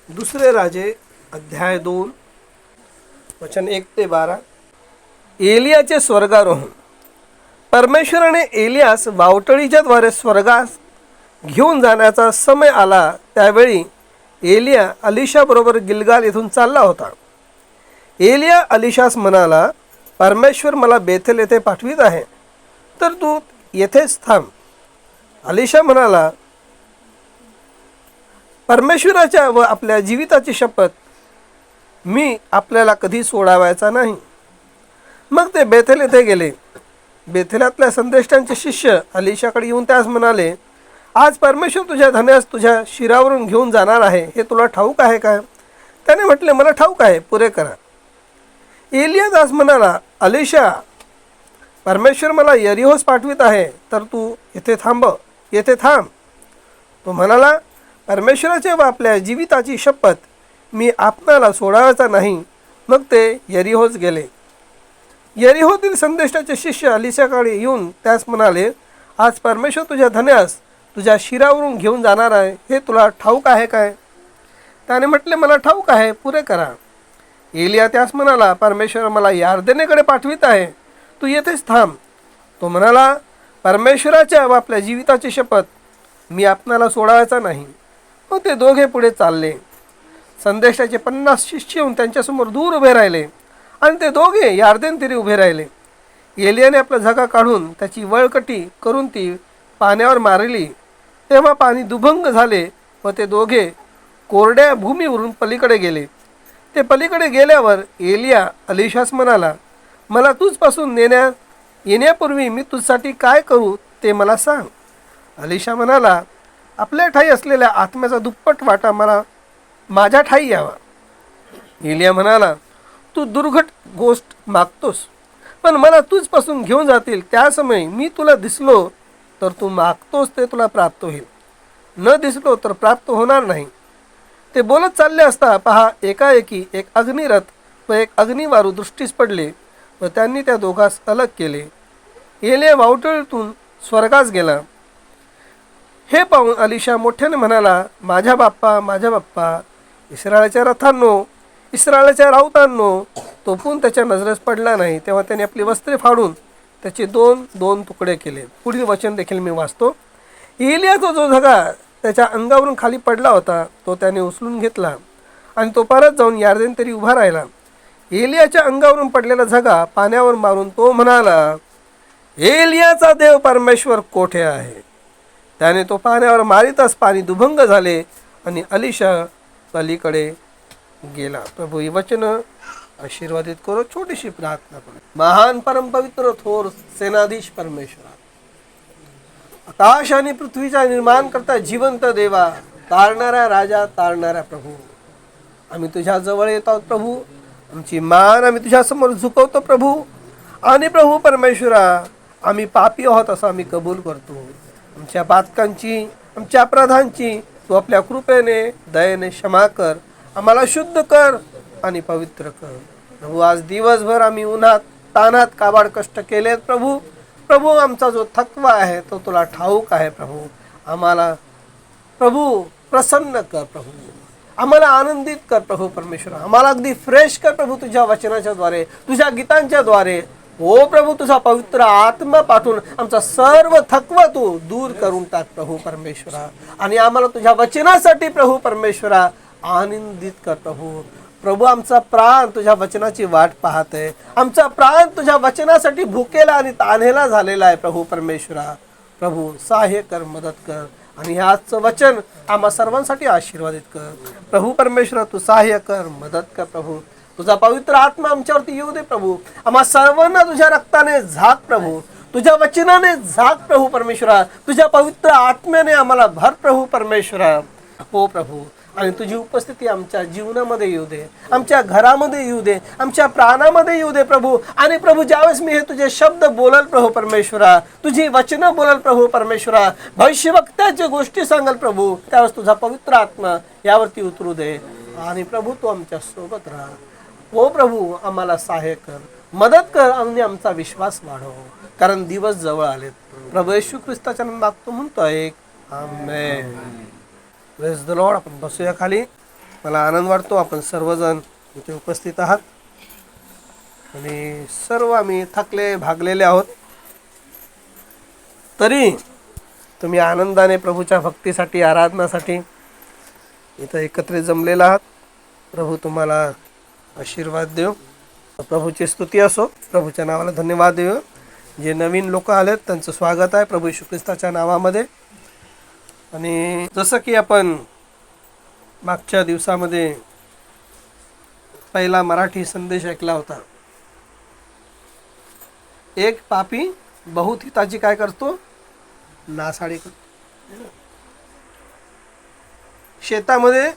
दुसरे राजे अध्याय 2 वचन 1 ते 12. एलियाचे स्वर्गारोहण. परमेश्वराने एलियास वावटळीच्या द्वारे स्वर्गास घेऊन जाण्याचा समय आला. त्यावेळी एलिया अलिशाबरोबर गिलगाल येथून चालला होता. एलिया अलिशास म्हणाला, परमेश्वर मला बेथेल येथे पाठवित आहे, तर तू येथेच थांब. अलिशा म्हणाला, परमेश्वराच्या व आपल्या जीविताची शपथ, मी आपल्याला कधी सोडावायचा नाही. मग ते बेथेल येथे गेले. बेथेलातल्या संदेष्टांचे शिष्य अलिशाकडे येऊन त्यास म्हणाले, आज परमेश्वर तुझ्या धन्यास तुझ्या शिरावरून घेऊन जाणार आहे, हे तुला ठाऊक आहे का? त्याने म्हटले, मला ठाऊक आहे, पुरे करा. एलिया दास म्हणाला, अलिशा, परमेश्वर मला यरीहोस पाठवित आहे, तर तू येथे थांब. तो म्हणाला, परमेश्वराचे व आपल्या जीविताची शपथ, मी आपणाला सोडावायचा नाही. मग ते यरीहोस गेले. यरीहोतील संदेष्टाचे शिष्य अलिशाकडे येऊन त्यास म्हणाले, आज परमेश्वर तुझ्या धन्यास तुझ्या शिरावरून घेऊन जाणार आहे, हे तुला ठाऊक आहे काय? त्याने म्हटले, मला ठाऊक आहे, पुरे करा. एलिया त्यास म्हणाला, परमेश्वर मला यार्देनेकडे पाठवित आहे, तू येथेच थांब. तो म्हणाला, परमेश्वराच्या व आपल्या जीविताची शपथ, मी आपणाला सोडावायचा नाही. मग ते दोघे पुढे चालले. संदेशाचे 50 शिष्य येऊन त्यांच्यासमोर दूर उभे राहिले आणि ते दोघे यार्देन तीरी उभे राहिले. एलियाने आपला झगा काढून त्याची वळकटी करून ती पाण्यावर मारली. तेव्हा पाणी दुभंग झाले व ते दोघे कोरड्या भूमीवरून पलीकडे गेले. ते पलीकडे गेल्यावर एलिया अलिशास म्हणाला, मला तुझपासून येण्यापूर्वी मी तुझसाठी काय करू ते मला सांग. अलिशा म्हणाला, आपल्या ठाई असलेल्या आत्म्याचा दुप्पट वाटा मला माझ्या ठाई यावा. एलिया म्हणाला, तू दुर्घट गोष्ट मागतोस, पण मला तुझपासून घेऊन जातील त्या समय मी तुला दिसलो तर तू मागतोस ते तुला प्राप्त होईल, न दिसलो तर प्राप्त होणार नाही. ते बोलत चालले असता पहा, एकाएकी एक अग्निरथ व एक अग्निवारू दृष्टीस पडले व त्यांनी त्या दोघांस अलग केले. एलिया वावटळीतून स्वर्गास गेला. हे पाहून अलिशा मोठ्याने म्हणाला, माझ्या बाप्पा, इस्रायलाच्या रथांनो, इस्रायलाच्या राऊतांनो. तो पण त्याच्या नजरेस पडला नाही. तेव्हा त्याने आपली वस्त्रे फाडून त्याचे दोन तुकडे केले. पुढील वचन देखील मी वाचतो. एलियाचा जो झगा त्याच्या अंगावरून खाली पडला होता, तो त्याने उचलून घेतला आणि तो परत जाऊन यार्देन तरी उभा राहिला. एलियाच्या अंगावरून पडलेला झगा पाण्यावर मारून तो म्हणाला, एलियाचा देव परमेश्वर कोठे आहे? त्याने तो पाण्यावर मारितच पाणी दुभंग झाले आणि अलिशा पलीकडे गेला. प्रभू ही वचन आशीर्वादित करो. छोटीशी प्रार्थना करू. महान परमपवित्र थोर सेनाधीश परमेश्वरा, आकाश आणि पृथ्वीचा निर्माण करता जिवंत देवा, तारणाऱ्या राजा, तारणाऱ्या प्रभू, आम्ही तुझ्या जवळ येत आहोत प्रभू. आमची मान आम्ही तुझ्या समोर झुकवतो प्रभू. आणि प्रभू परमेश्वरा, आम्ही पापी आहोत असं आम्ही कबूल करतो. आमच्या पातकांची, आमच्या अपराधांची तू आपल्या कृपेने, दयेने क्षमा कर. आम्हाला शुद्ध कर आणि पवित्र कर प्रभू. आज दिवसभर आम्ही उन्हात तानात काबाड कष्ट केलेत प्रभू. प्रभू, आमचा जो थकवा आहे तो तुला ठाऊक आहे प्रभू. आम्हाला प्रभू प्रसन्न कर प्रभू. आम्हाला आनंदित कर प्रभू परमेश्वर. आम्हाला अगदी फ्रेश कर प्रभू तुझ्या वचनाच्या द्वारे, तुझ्या गीतांच्या द्वारे. ओ प्रभू, तुझा पवित्र आत्मा पाठवून आमचा सर्व थकवा तू दूर करून टाक प्रभू परमेश्वरा. आणि आम्हाला तुझ्या वचनासाठी प्रभू परमेश्वरा आनंदित कर प्रभू. प्रभू, आमचा प्राण तुझ्या वचनाची वाट पाहते. आमचा प्राण तुझ्या वचनासाठी भुकेला आणि तान्हेला झालेला आहे प्रभू परमेश्वरा. प्रभू, सहाय्य कर, मदत कर. आणि हे आजचं वचन आम्हा सर्वांसाठी आशीर्वादित कर प्रभू परमेश्वरा. तू सहाय्य कर, मदत कर प्रभू. तुझा पवित्र आत्मा आमच्यावरती येऊ दे प्रभू. आम्हा सर्वांना तुझ्या रक्ताने झाक प्रभू, तुझ्या वचनाने झाक प्रभू परमेश्वरा. तुझ्या पवित्र आत्म्याने आम्हाला भर प्रभू परमेश्वरा. हो प्रभू, आणि तुझी उपस्थिती आमच्या जीवनामध्ये येऊ दे, आमच्या घरामध्ये येऊ दे, आमच्या प्राणामध्ये येऊ दे प्रभू. आणि प्रभू, ज्यावेळेस मी हे तुझे शब्द बोलल प्रभू परमेश्वरा, तुझी वचनं बोलल प्रभू परमेश्वरा, भविष्यवक्त्याच्या गोष्टी सांगल प्रभू, त्यावेळेस तुझा पवित्र आत्मा यावरती उतरू दे. आणि प्रभू, तू आमच्या सोबत राहा. हो प्रभू, आम्हाला सहाय्य कर, मदत कर आणि आमचा विश्वास वाढव, कारण दिवस जवळ आलेत. प्रभू येशू ख्रिस्ताच्या नामात मागतो म्हणतोय, आमेन. Praise the Lord. आपण बसूया खाली. मला आनंद वाटतो आपण सर्वजण इथे उपस्थित आहात आणि सर्व आम्ही थकले भागलेले आहोत, तरी तुम्ही आनंदाने प्रभूच्या भक्तीसाठी आराधनासाठी इथं एकत्रित जमलेला आहात. प्रभू तुम्हाला आशीर्वाद देव. प्रभूची स्तुती असो, प्रभूच्या नावाला धन्यवाद देव. जे नवीन लोक आलेत त्यांचं स्वागत आहे प्रभू येशू ख्रिस्ताच्या नावामध्ये. आणि जसं की आपण मागच्या दिवसामध्ये पहिला मराठी संदेश ऐकला होता, एक पापी बहुत हिताची काय करतो, नासाडी करतो. शेतामध्ये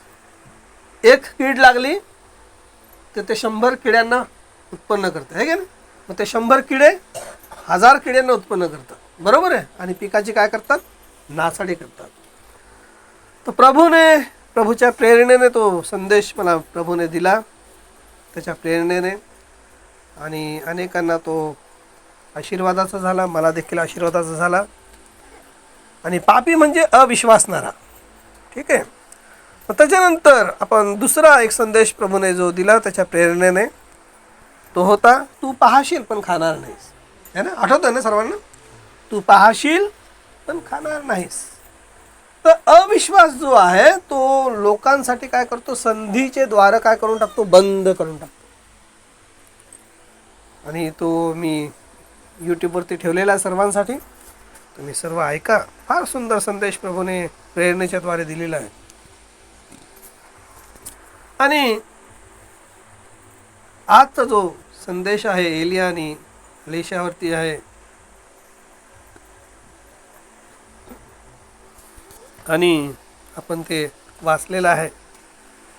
एक कीड लागली तर ते 100 किड्यांना उत्पन्न करतं, आहे का नाही? मग ते 100 किडे 1000 किड्यांना उत्पन्न करतात, बरोबर आहे. आणि पिकाची काय करतात, नासाडी करतात. तर प्रभूच्या प्रेरणेने तो संदेश मला प्रभूने दिला, त्याच्या प्रेरणेने, आणि अनेकांना तो आशीर्वादाचा झाला, मला देखील आशीर्वादाचा झाला. आणि पापी म्हणजे अविश्वासणारा, ठीक आहे. मग त्याच्यानंतर आपण दुसरा एक संदेश प्रभूने जो दिला त्याच्या प्रेरणेने, तो होता तू पाहशील पण खाणार नाहीस, है ना? आठवतं ना सर्वांना? तू पाहशील पण खाणार नाहीस. तर अविश्वास जो आहे तो लोकांसाठी काय करतो, संधीचे द्वार काय करून टाकतो, बंद करून टाकतो. आणि तो मी यूट्यूबवरती ठेवलेला आहे सर्वांसाठी, तुम्ही सर्व ऐका. फार सुंदर संदेश प्रभूने प्रेरणेच्या द्वारे दिलेला आहे. आणि आजचा जो संदेश आहे एलिया आणि एलिशावरती आहे, आणि आपण ते वाचलेलं आहे.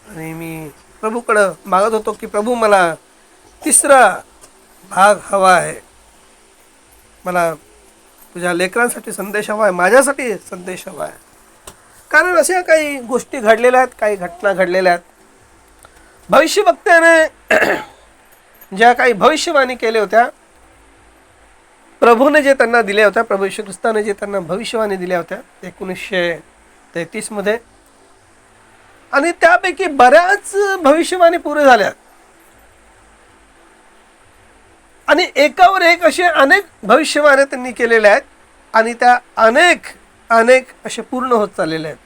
आणि मी प्रभूकडं मागत होतो की प्रभू मला तिसरा भाग हवा आहे, मला तुझ्या लेकरांसाठी संदेश हवा आहे, माझ्यासाठी संदेश हवा आहे. कारण अशा काही गोष्टी घडलेल्या आहेत, काही घटना घडलेल्या आहेत. भविष्यवक्त्याने ज्या काही भविष्यवाणी केल्या होत्या, प्रभूने जे त्यांना दिल्या होत्या, प्रभू येशू ख्रिस्ताने जे त्यांना भविष्यवाणी दिल्या होत्या 1933 मध्ये, आणि त्यापैकी बऱ्याच भविष्यवाणी पुरे झाल्या. आणि एकावर एक असे अनेक भविष्यवाणी त्यांनी केलेल्या आहेत, आणि त्या अनेक असे पूर्ण होत चाललेले आहेत.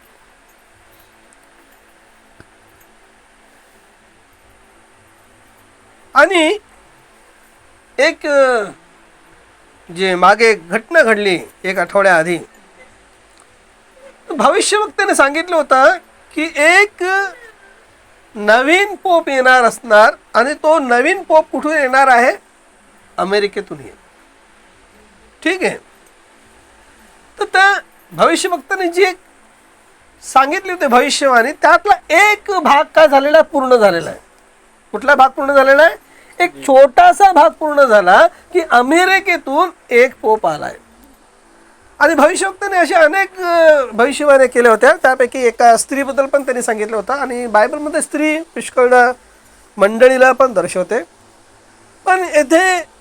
आणि एक जे मागे घटना घडली 1 आठवड्या आधी, भविष्यवक्त्याने सांगितलं होतं की एक नवीन पोप येणार असणार, आणि तो नवीन पोप कुठून येणार आहे, अमेरिकेतून येईल, ठीक आहे. तर त्या भविष्यवक्त्याने जी सांगितली होती भविष्यवाणी, त्यातला एक भाग काय झालेला, पूर्ण झालेला आहे. कुठला भाग पूर्ण झालेला आहे, एक छोटासा भाग पूर्ण झाला की अमेरिकेतून एक पोप आलाय. आणि भविष्यवक्त्याने अशा अनेक भविष्यवाणी केल्या होत्या, त्यापैकी एका स्त्रीबद्दल पण त्यांनी सांगितलं होतं. आणि बायबलमध्ये स्त्री पुष्कळ मंडळीला पण दर्शवते, पण येथे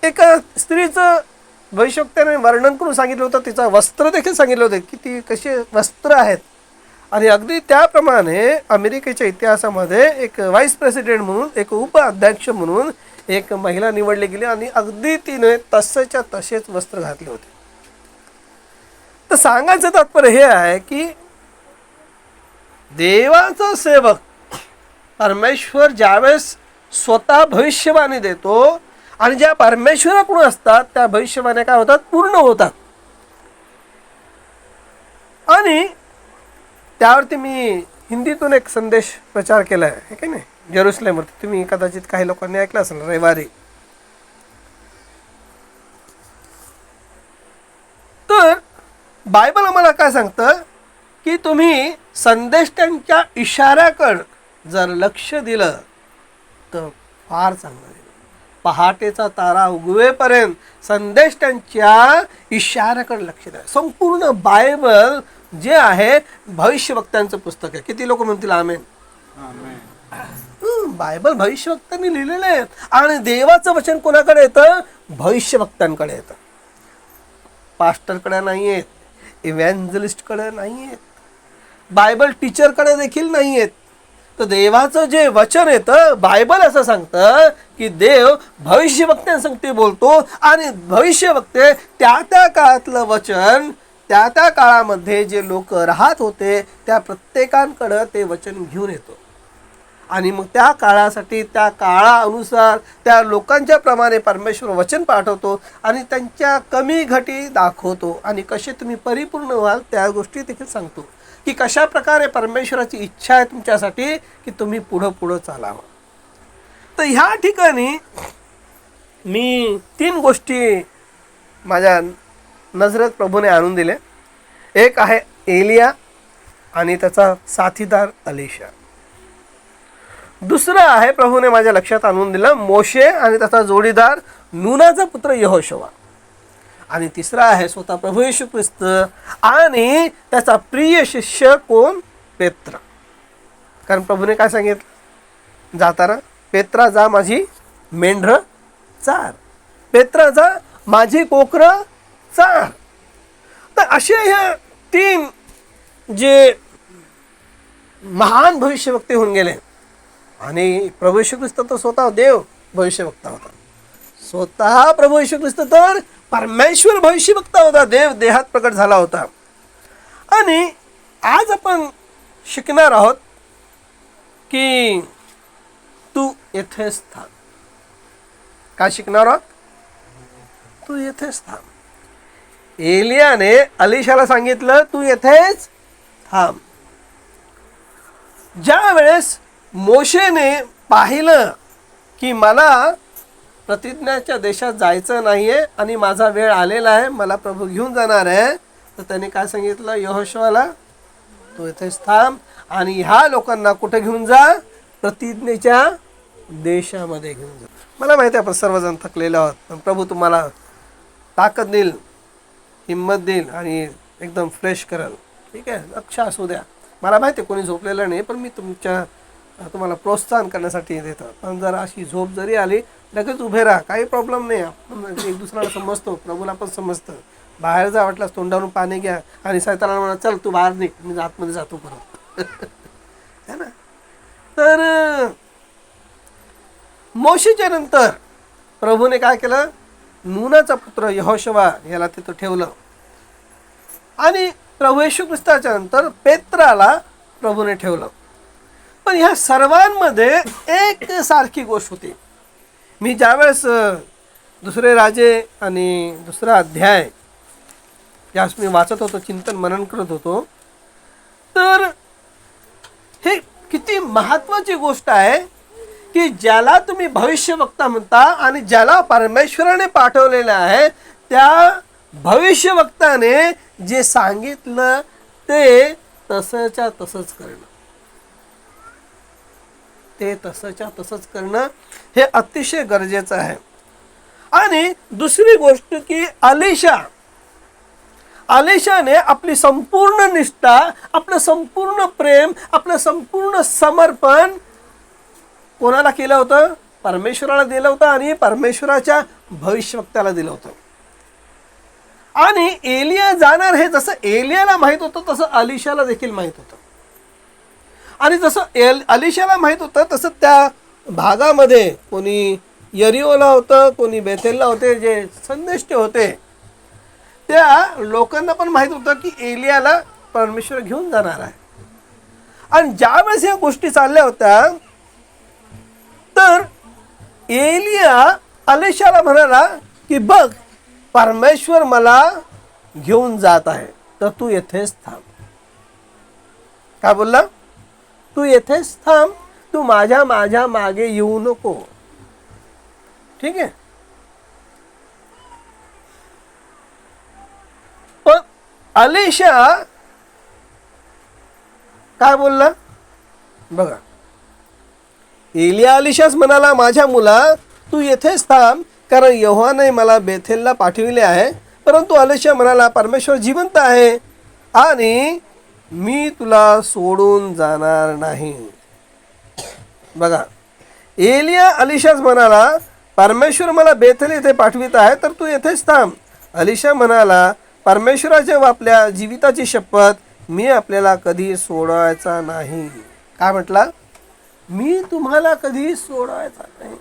एका स्त्रीचं भविष्यवक्त्याने वर्णन करून सांगितलं होतं, तिचं वस्त्र देखील सांगितलं होतं की ती कशी वस्त्र आहेत. आणि अगदी त्याप्रमाणे अमेरिकेच्या इतिहासामध्ये एक व्हाईस प्रेसिडेंट म्हणून, एक उपाध्यक्ष म्हणून एक महिला निवडली गेली, आणि अगदी तिने तसेच्या तसेच वस्त्र घातले होते. तर सांगायचं तात्पर्य हे आहे की देवाचा सेवक परमेश्वर ज्यावेळेस स्वतः भविष्यवाणी देतो, आणि ज्या परमेश्वराकडून असतात त्या भविष्यवाण्या काय होतात, पूर्ण होतात. आणि त्यावरती मी हिंदीतून एक संदेश प्रचार केला आहे की नाही, जेरुसलेमवरती. तुम्ही कदाचित काही लोकांनी ऐकलं असेल, रविवारी. तर बायबल आम्हाला काय सांगतं की तुम्ही संदेष्टांच्या इशाऱ्याकडे जर लक्ष दिलं तर फार चांगलं. पहाटेचा तारा उगवेपर्यंत संदेष्टांच्या इशाऱ्याकडे लक्ष द्या. संपूर्ण बायबल जे आहे भविष्यवक्त्यांचं पुस्तक आहे. किती लोक म्हणतील आमेन? बायबल भविष्यवक्त्यांनी लिहिलेलं आहे. आणि देवाचं वचन कोणाकडे येतं? भविष्यवक्त्यांकडे येतं. पास्टरकडे नाही येत, इव्हँजलिस्टकडे नाही येत, बायबल टीचरकडे देखील नाही येत. तर देवाचं जे वचन येतं, बायबल असं सांगतं की देव भविष्यवक्त्यांसंगती बोलतो आणि भविष्यवक्ते त्या त्या काळातलं वचन त्या त्या काळामध्ये जे लोक राहत होते त्या प्रत्येकांकडं ते वचन घेऊन येतो आणि मग त्या काळासाठी त्या काळानुसार त्या लोकांच्या प्रमाणे परमेश्वर वचन पाठवतो आणि त्यांच्या कमी घटी दाखवतो आणि कसे तुम्ही परिपूर्ण व्हाल त्या गोष्टी देखील सांगतो की कशा प्रकारे परमेश्वराची इच्छा आहे तुमच्यासाठी की तुम्ही पुढं पुढं चालावं. तर ह्या ठिकाणी मी 3 गोष्टी माझ्या नजरेत प्रभूने आणून दिले. एक आहे एलिया आणि त्याचा साथीदार अलीशा. दुसरं आहे प्रभूने माझ्या लक्षात आणून दिलं मोशे आणि त्याचा जोडीदार नूनाचा पुत्र यहोशुवा. आणि तिसरा आहे स्वतः प्रभू येशू ख्रिस्त आणि त्याचा प्रिय शिष्य कोण पेत्र. कारण प्रभूने काय सांगितलं जाताना, पेत्रा जा माझी मेंढरं चार, पेत्रा जा माझी कोकरं चार. तर असे ह्या 3 जे महान भविष्यवक्ते होऊन गेले. आणि प्रभू येशू ख्रिस्त तर स्वतः देव भविष्यवक्ता होता, स्वतः प्रभू येशू ख्रिस्त तर परमेश्वर भविष्यवक्ता होता, देव देहात प्रकट झाला होता. आणि आज आपण शिकणार आहोत की तू येथेच थांब. काय शिकणार आहोत? तू येथेच थांब. एलियाने अलीशाला सांगितलं तू येथेच थांब. ज्या वेळेस मोशेने पाहिलं की मला प्रतिज्ञाच्या देशात जायचं नाहीये आणि माझा वेळ आलेला आहे, मला प्रभू घेऊन जाणार आहे, तर त्याने काय सांगितलं यहोशुवाला, तू इथेच थांब आणि ह्या लोकांना कुठे घेऊन जा? प्रतिज्ञेच्या देशामध्ये घेऊन जा. मला माहिती आहे आपण सर्वजण थकलेले आहोत, पण प्रभू तुम्हाला ताकद देईल, हिंमत देईल आणि एकदम फ्रेश करेल. ठीक आहे, लक्ष असू द्या. मला माहिती आहे कोणी झोपलेलं नाही, पण मी तुम्हाला प्रोत्साहन करण्यासाठी देतो. पण जर अशी झोप जरी आली लगेच उभे राहा, काही प्रॉब्लेम नाही. आपण एक दुसऱ्याला समजतो, प्रभूला पण समजतं. बाहेर जा वाटल्यास तोंडावरून पाणी घ्या आणि सैतानाला म्हणा चल तू बाहेर निघ, मी आतमध्ये जातो परत. है ना? तर मोशेच्या नंतर प्रभूने काय केलं? नूनाचा पुत्र यहोशुवा याला तिथं ठेवलं आणि प्रभू येशू ख्रिस्ताच्या नंतर पेत्राला प्रभूने ठेवलं. पण ह्या सर्वांमध्ये एक सारखी गोष्ट होती. मी ज्यावेळेस दुसरे राजे आणि दुसरा अध्याय ज्यावेळेस मी वाचत होतो, चिंतन मनन करत होतो, तर हे किती महत्त्वाची गोष्ट आहे की ज्याला तुम्ही भविष्यवक्ता म्हणता आणि ज्याला परमेश्वराने पाठवलेलं आहे त्या भविष्यवक्ताने जे सांगितलं ते तसंच्या तसंच करणं, ते तसंच्या तसंच करणं हे अतिशय गरजेचं आहे. आणि दुसरी गोष्ट की अलीशाने आपली संपूर्ण निष्ठा, आपलं संपूर्ण प्रेम, आपलं संपूर्ण समर्पण कोणाला केलं होतं? परमेश्वराला दिलं होतं आणि परमेश्वराच्या भविष्यवक्त्याला दिलं होतं. आणि एलिया जाणार हे जसं एलियाला माहित होतं तसं अलीशाला देखील माहित होतं. आणि जसं अलीशाला माहित होतं तसं त्या भागामध्ये कोणी यरीओला होतं, कोणी बेथेलला होते, जे संदेष्टे होते त्या लोकांना पण माहित होतं की एलियाला परमेश्वर घेऊन जाणार आहे. आणि ज्यावेळेस ह्या गोष्टी चालल्या होत्या तर एलिया अलीशाला म्हणाला की बघ परमेश्वर मला घेऊन जात आहे, तर तू येथेच थांब. काय बोलला? तू येथेच थांब, तू माझ्या मागे येऊ नको. ठीक आहे. पण अलीशा काय बोलला बघा, एलिया अलीशाच म्हणाला माझ्या मुला तू येथेच थांब, कारण यहोवाने मला बेथेलला पाठविले आहे. परंतु अलीशा म्हणाला परमेश्वर जिवंत आहे आणि मी तुला सोडून जाणार नाही. बघा, एलिया अलीशाच म्हणाला परमेश्वर मला बेथेल येथे पाठवित आहे, तर तू येथेच थांब. अलीशा म्हणाला परमेश्वराच्या व आपल्या जीविताची शपथ, मी आपल्याला कधी सोडायचा नाही. काय म्हटला? मी तुम्हाला कधी सोडायचा नाही.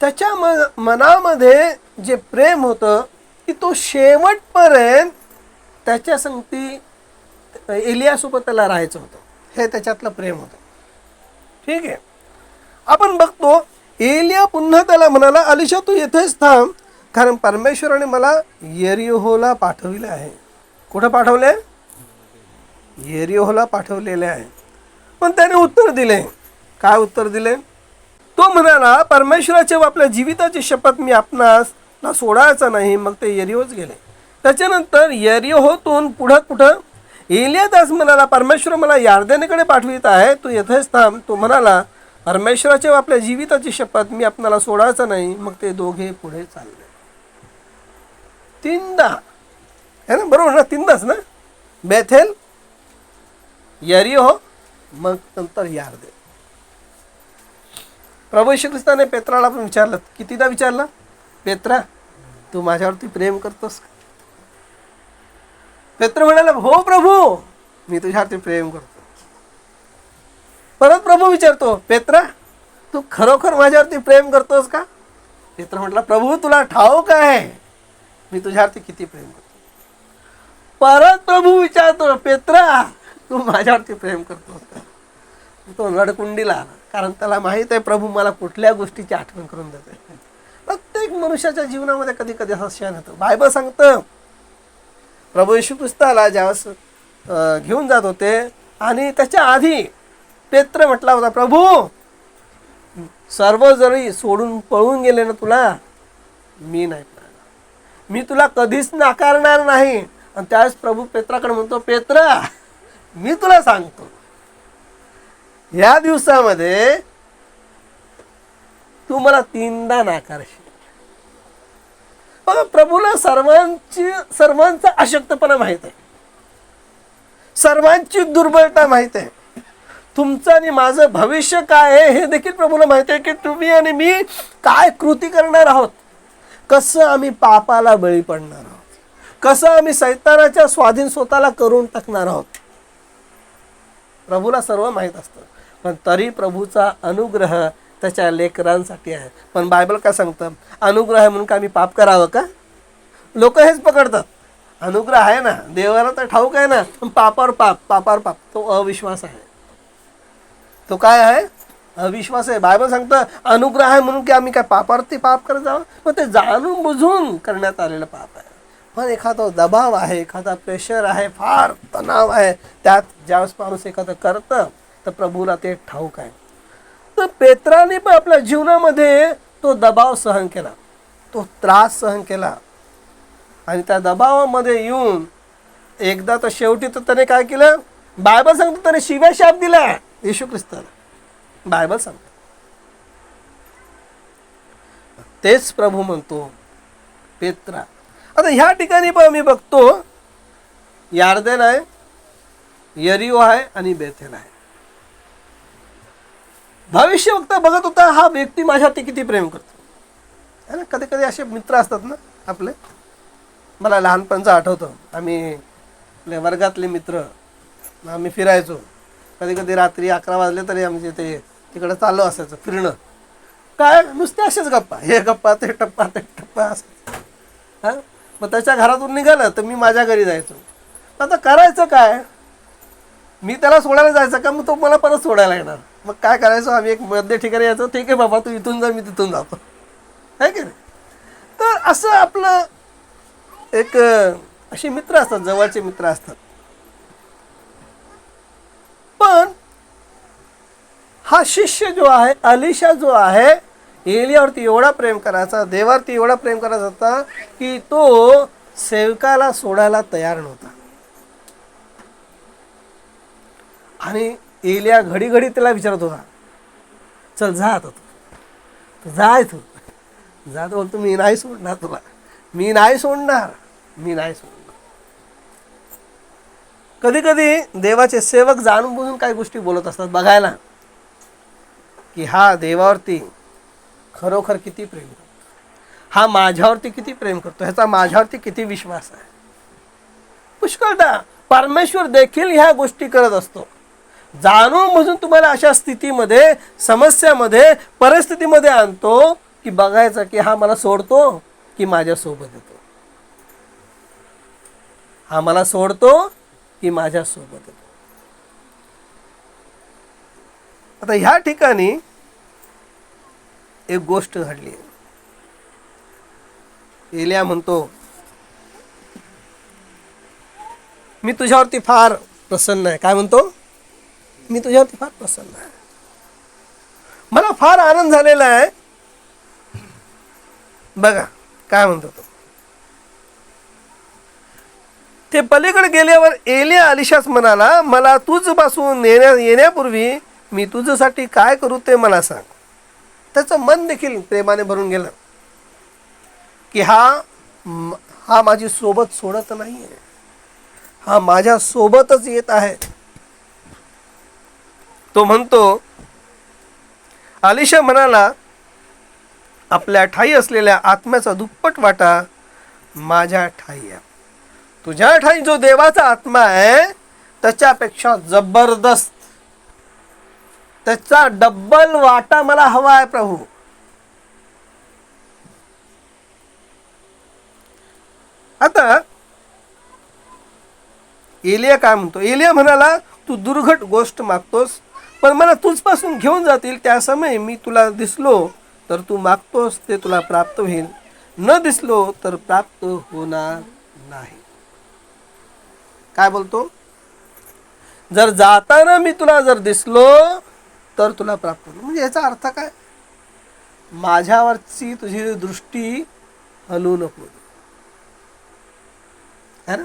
त्याच्या मनामध्ये जे प्रेम होतं की तो शेवटपर्यंत त्याच्या संगती एलियासोबत त्याला राहायचं होतं, हे त्याच्यातलं प्रेम होतं. ठीक आहे. आपण बघतो एलिया पुन्हा त्याला म्हणाला, अलिशा तू येथेच थांब, कारण परमेश्वराने मला यरीहोला पाठविले आहे. कुठं पाठवले? यरीहोला पाठवलेले आहे. पण त्याने उत्तर दिले. काय उत्तर दिले? तो म्हणाला, परमेश्वराच्या व आपल्या जीविताची शपथ मी आपणास सोडायचा नाही. मग ते यरीहोच गेले. त्याच्यानंतर यरीहोतून पुढं एलिया त्यास म्हणाला, परमेश्वर मला यार्देनेकडे पाठवित आहे, तू येथेच थांब. तो म्हणाला, परमेश्वराच्या व आपल्या जीविताची शपथ मी आपणाला सोडायचा नाही. मग ते दोघे पुढे चालले. तीनदा है ना, बरोबर ना? तीनदाच ना? बेथेल, यरीहो, मग नंतर यार्दे. प्रभू येशू ख्रिस्ताने पेत्राला पण विचारलं. कितीदा विचारलं? पेत्रा, तू माझ्यावरती प्रेम करतोस का? पेत्र म्हणाला, हो प्रभू, मी तुझ्यावरती प्रेम करतो. परत प्रभू विचारतो, पेत्रा, तू खरोखर माझ्यावरती प्रेम करतोस का? पेत्र म्हटला, प्रभू तुला ठाऊक आहे मी तुझ्यावरती किती प्रेम करतो. परत प्रभू विचारतो, पेत्रा, तू माझ्यावरती प्रेम करतोस का? तो नडकुंडीला आला, कारण त्याला माहित आहे प्रभू मला कुठल्या गोष्टीची आठवण करून देते. प्रत्येक मनुष्याच्या जीवनामध्ये कधी कधी असा क्षण येतो. बायबल सांगतं, प्रभू येशू ख्रिस्ताला ज्यावेळेस घेऊन जात होते आणि त्याच्या आधी पेत्र म्हटला होता, प्रभू सर्व जरी सोडून पळून गेले ना तुला, मी नाही पळणार, मी तुला कधीच नाकारणार नाही. आणि त्यावेळेस प्रभू पेत्राकडे म्हणतो, पेत्रा, मी तुला सांगतो, या दिवसामध्ये तू मला तीनदा नाकारशील. बघा, प्रभूला सर्वांचा अशक्तपणा माहित आहे, सर्वांची दुर्बलता माहित आहे. तुमचं आणि माझं भविष्य काय आहे हे देखील प्रभूला माहिती आहे, की तुम्ही आणि मी काय कृती करणार आहोत, कसं आम्ही पापाला बळी पडणार आहोत, कसं आम्ही सैतानाच्या स्वाधीन स्वतःला करून टाकणार आहोत. प्रभूला सर्व माहीत असतं, पण तरी प्रभूचा अनुग्रह त्याच्या लेकरांसाठी आहे. पण बायबल काय सांगतं? अनुग्रह आहे म्हणून का आम्ही पाप करावं का? लोक हेच पकडतात, अनुग्रह आहे ना, देवाला तर ठाऊक आहे ना, पण पापावर पाप, तो अविश्वास आहे. तो काय आहे? अविश्वास आहे. बायबल सांगतं अनुग्रह आहे म्हणून की आम्ही काय पापावरती पाप करत जावं, पण ते जाणून बुजून करण्यात आलेलं पाप आहे. पण एखादा दबाव आहे, एखादा प्रेशर आहे, फार तणाव आहे, त्यात ज्यावेळेस माणूस एखादं करतं तर प्रभूला ते ठाऊक आहे. तर पेत्राने पण आपल्या जीवनामध्ये तो दबाव सहन केला, तो त्रास सहन केला, आणि त्या दबावामध्ये येऊन एकदा तर शेवटी तर त्याने काय केलं? बायबल सांगतो त्याने शिव्या शाप दिला येशू ख्रिस्ताला. बायबल सांगतो तेच प्रभू म्हणतो, पेत्रा. आता ह्या ठिकाणी पण मी बघतो यार्देन आहे, यरीहो आहे आणि बेथेल आहे. भविष्यवक्ता बघत होता हा व्यक्ती माझ्यावरती किती प्रेम करतो, है ना. कधी कधी असे मित्र असतात ना आपले. मला लहानपणचं आठवतं, आम्ही आपल्या वर्गातले मित्र, आम्ही फिरायचो. कधी कधी रात्री 11 वाजले तरी आमचे ते तिकडं चालू असायचं फिरणं. काय नुसते असेच गप्पा, हे गप्पा ते टप्पा ते टप्पा असं. हां, मग त्याच्या घरातून निघालं तर मी माझ्या घरी जायचो. आता करायचं काय? मी त्याला सोडायला जायचं का, मग तो मला परत सोडायला येणार. मग काय करायचो, आम्ही एक मध्य ठिकाणी यायचो, ठीक आहे बाबा तू इथून जा, मी तिथून जातो, आहे की नाही. तर असं आपलं एक असे मित्र असतात, जवळचे मित्र असतात. पण हा शिष्य जो आहे, अलिशा जो आहे, एलियावरती एवढा प्रेम करायचा, देवावरती एवढा प्रेम करायचा होता की तो सेवकाला सोडायला तयार नव्हता. आणि एलिया घडी घडी त्याला विचारत होता, चल जा आता तू जाय, तू जा. तो बोलतो मी नाही सोडणार तुला, मी नाही सोडणार. कधी कधी देवाचे सेवक जाणून बुजून काही गोष्टी बोलत असतात, बघायला की हा देवावरती खरोखर किती प्रेम करतो, हा माझ्यावरती किती प्रेम करतो, ह्याचा माझ्यावरती किती विश्वास आहे. पुष्कळदा परमेश्वर देखील ह्या गोष्टी करत असतो. जाणून बुजून तुम्हाला अशा स्थितीमध्ये, समस्यामध्ये, परिस्थितीमध्ये आणतो की बघायचं की हा मला सोडतो की माझ्यासोबत येतो, हा मला सोडतो की माझ्यासोबत येतो. आता ह्या ठिकाणी एक गोष्ट घडली. एलिया म्हणतो, मी तुझ्यावरती फार प्रसन्न आहे. काय म्हणतो? मी तुझ्यावरती फार प्रसन्न आहे, मला फार आनंद झालेला आहे. बघा काय म्हणतो तो. ते पलीकडे गेल्यावर एलिया अलिशास म्हणाला, मला तुझपासून येण्यापूर्वी मी तुझ्यासाठी काय करू ते मला सांग. त्याचं मन देखील प्रेमाने भरून गेलं की हा माझी सोबत सोडत नाहीये, हा माझ्या सोबतच येत आहे. तो म्हणतो, अलिशा म्हणाला, आपल्या ठाई असलेल्या आत्म्याचा दुप्पट वाटा माझ्या ठाई आहे. तुझ्या ठाई जो देवाचा आत्मा आहे त्याच्यापेक्षा जबरदस्त, त्याचा डब्बल वाटा मला हवा आहे प्रभू. आता एलिया काय म्हणतो? एलिया म्हणाला, तू दुर्घट गोष्ट मागतोस, पण मला तुझपासून घेऊन जातील त्या समय मी तुला दिसलो तर तू मागतोस ते तुला प्राप्त होईल, न दिसलो तर प्राप्त होणार नाही. काय बोलतो? जर जाताना मी तुला जर दिसलो तर तुला प्राप्त होईल. म्हणजे याचा अर्थ काय? माझ्यावरची तुझी दृष्टी हलू नको, है ना?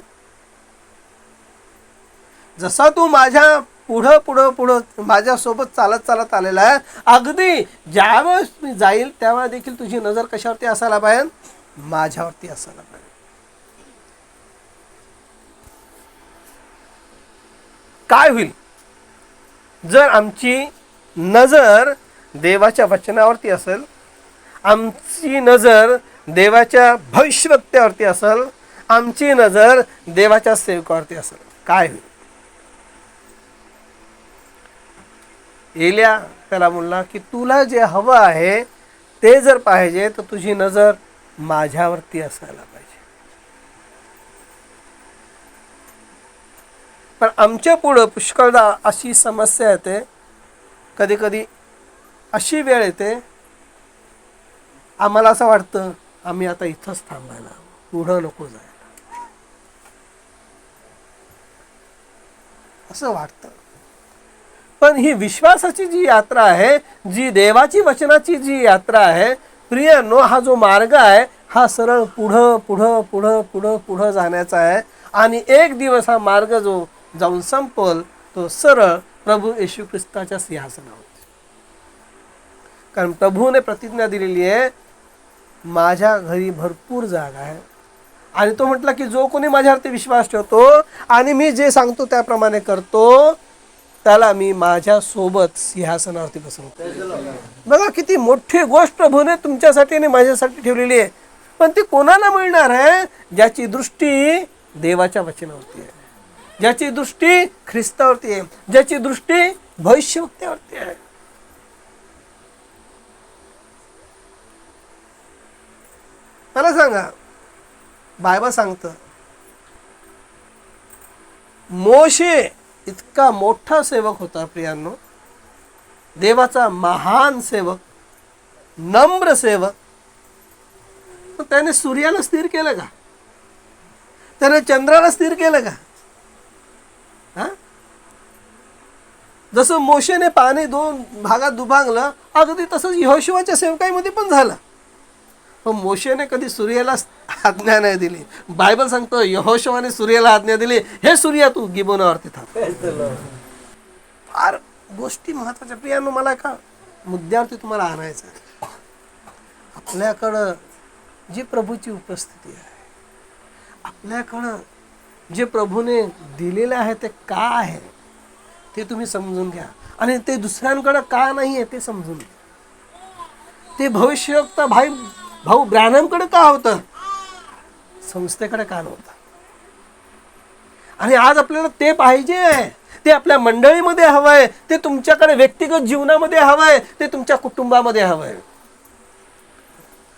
जसा तू माझ्या पुढं पुढं पुढं माझ्यासोबत चालत चालत आलेला आहे, अगदी ज्यावेळेस मी जाईल त्यावेळेस देखील तुझी नजर कशावरती असायला पाहिजे? माझ्यावरती असायला पाहिजे. काय होईल जर आमची नजर देवाच्या वचनावरती असेल, आमची नजर देवाच्या भविष्यवक्त्यावरती असेल, आमची नजर देवाच्या सेवकावरती असेल? काय होईल? एलिया त्याला म्हणला की तुला जे हवं आहे ते जर पाहिजे तर तुझी नजर माझ्यावरती असायला पाहिजे. पण आमच्या पुढं पुष्कळदा अशी समस्या येते, कधी कधी अशी वेळ येते, आम्हाला असं वाटतं आम्ही आता इथंच थांबायला, पुढं नको जायला, असं वाटतं. पण ही विश्वासाची जी यात्रा आहे, जी देवाची वचनाची जी यात्रा आहे प्रियांनो, हा जो मार्ग आहे हा सरळ पुढं पुढं पुढं पुढं पुढं जाण्याचा आहे. आणि एक दिवस हा मार्ग जो जाऊन संपल तो सरळ प्रभू येशू ख्रिस्ताच्या सिंहासनावर. कारण प्रभूने प्रतिज्ञा दिलेली आहे, माझ्या घरी भरपूर जागा आहे. आणि तो म्हटला की जो कोणी माझ्यावरती विश्वास ठेवतो आणि मी जे सांगतो त्याप्रमाणे करतो त्याला मी माझ्या सोबत सिंहासनावरती बसवतो. बघा किती मोठी गोष्ट प्रभूने तुमच्यासाठी आणि माझ्यासाठी ठेवलेली आहे. पण ती कोणाला मिळणार आहे? ज्याची दृष्टी देवाच्या वचनावरती आहे, ज्याची दृष्टी ख्रिस्तावरती आहे, ज्याची दृष्टी भविष्यवक्त्यावरती आहे. मला सांगा, बायबल सांगतं मोशे इतका मोठा सेवक होता प्रियांनो, देवाचा महान सेवक, नम्र सेवक, पण त्याने सूर्याला स्थिर केलं का? त्याने चंद्राला स्थिर केलं का? हा? जसं मोशेने पाणी 2 भागात दुभागलं, अगदी तसंच यहोशुवाच्या सेवकाईमध्ये पण झालं. पण मोशेने कधी सूर्याला आज्ञा नाही दिली. बायबल सांगतो यहोशुवाने सूर्याला आज्ञा दिली, हे सूर्या तू गिबोनावरती थांब. फार गोष्टी महत्वाच्या प्रियांनो. मला एका मुद्द्यावरती तुम्हाला आणायचं आहे. आपल्याकडं जी प्रभूची उपस्थिती आहे, आपल्याकडं जे प्रभूने दिलेलं आहे ते का आहे ते तुम्ही समजून घ्या. आणि ते दुसऱ्यांकडं का नाही आहे ते समजून घ्या. ते भविष्यवक्ता भाऊ ब्रॅनमकडे का होतं, संस्थेकडे का नव्हतं? आणि आज आपल्याला ते पाहिजे, ते आपल्या मंडळीमध्ये हवं आहे, ते तुमच्याकडे व्यक्तिगत जीवनामध्ये हवं आहे, ते तुमच्या कुटुंबामध्ये हवं आहे.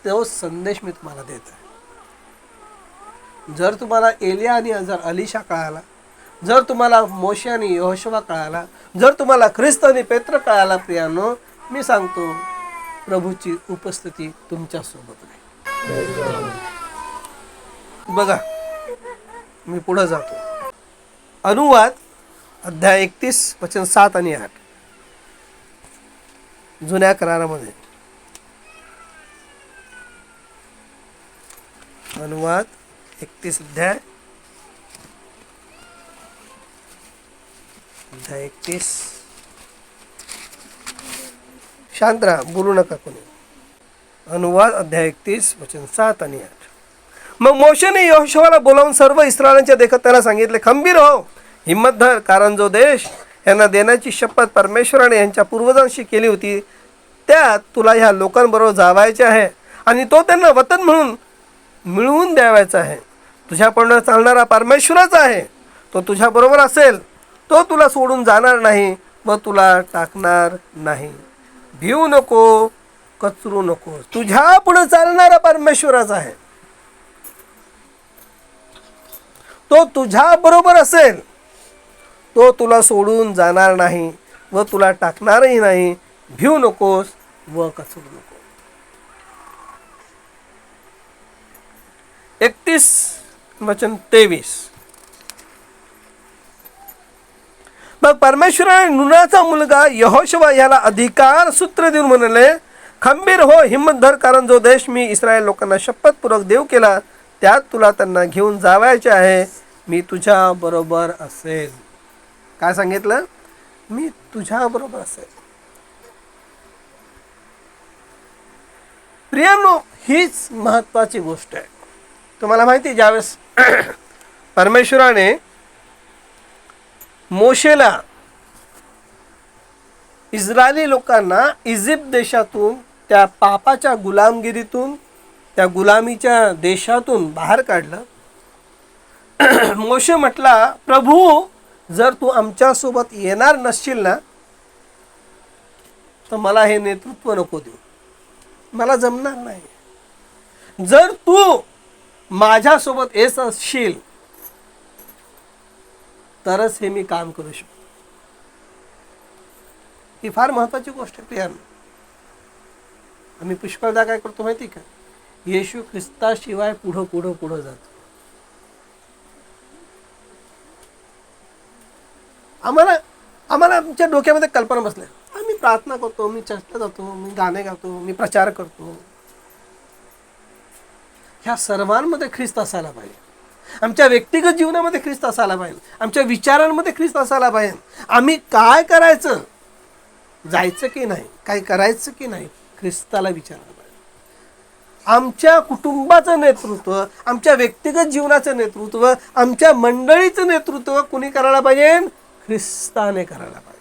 तो संदेश मी तुम्हाला देत आहे. जर तुम्हाला एलिया आणि अलिशा कळाला, जर तुम्हाला मोशे आणि यहोशुवा कळाला, जर तुम्हाला ख्रिस्त आणि पेत्र कळाला, प्रियानो, मी सांगतो प्रभूची उपस्थिती तुमच्या सोबत आहे. बघा, मी पुढे जातो. अनुवाद अध्याय 31 वचन 7 आणि 8 जुन्या करारामध्ये. अनुवाद 31 अध्याय 31. शांत राहा, बोलू नका कोणी. अनुवाद अध्याय 31 वचन 7 आणि 8. मग मोशेने यहोशुवाला बोलावून सर्व इस्रायलांच्या देखत त्याला सांगितले, खंबीर हो, हिम्मत धर, कारण जो देश यांना देण्याची शपथ परमेश्वराने यांच्या पूर्वजांशी केली होती त्यात तुला ह्या लोकांबरोबर जावायचे आहे आणि तो त्यांना वतन म्हणून मिळवून द्यावायचा आहे. तुझ्याकडून चालणारा परमेश्वराचा आहे, तो तुझ्याबरोबर असेल, तो तुला सोडून जाणार नाही व तुला टाकणार नाही. भिवू नको, कचरू नको. तुझ्या पुढे चालणारा परमेश्वराचा आहे, तो तुझ्या बरोबर असेल, तो तुला सोडून जाणार नाही व तुला टाकणारही नाही. भिवू नकोस व कचरू नको. 31 वचन 23. मग परमेश्वराने नूनाचा मुलगा यहोशुवा याला अधिकार सूत्र देऊन म्हणाले, खंबीर हो, हिम्मत धर, कारण जो देश मी इस्रायल लोकांना शपथपूर्वक देव केला त्यात तुला त्यांना घेऊन जावायचे आहे. मी तुझ्या बरोबर असेल. काय सांगितलं? मी तुझ्या बरोबर असेल. प्रियांनो, हीच महत्वाची गोष्ट आहे. तुम्हाला माहिती, ज्यावेळेस परमेश्वराने मोशेला इस्रायली लोकांना इजिप्त देशातून, त्या पापाच्या गुलामगिरीतून, त्या गुलामीच्या देशातून बाहेर काढलं, मोशे म्हटला, प्रभू, जर तू आमच्यासोबत येणार नसशील ना तर मला हे नेतृत्व नको देऊ, मला जमणार नाही. जर तू माझ्यासोबत येत असशील तरच हे मी काम करू शकतो. ही फार महत्वाची गोष्ट आहे प्रियांनो. आम्ही पुष्कळदा काय करतो माहिती का? येशू ख्रिस्ताशिवाय पुढं पुढं पुढं जातो. आम्हाला आमच्या डोक्यामध्ये कल्पना बसल्या, आम्ही प्रार्थना करतो, मी चर्चला जातो, मी गाणे गातो, मी प्रचार करतो. ह्या सर्वांमध्ये ख्रिस्त असायला पाहिजे. आमच्या व्यक्तिगत जीवनामध्ये ख्रिस्त असायला पाहिजे, आमच्या विचारांमध्ये ख्रिस्त असायला पाहिजे. आम्ही काय करायचं, जायचं की नाही, काय करायचं की नाही, ख्रिस्ताला विचारायला पाहिजे. आमच्या कुटुंबाचं नेतृत्व, आमच्या व्यक्तिगत जीवनाचं नेतृत्व, आमच्या मंडळीचं नेतृत्व कुणी करायला पाहिजे? ख्रिस्ताने करायला पाहिजे.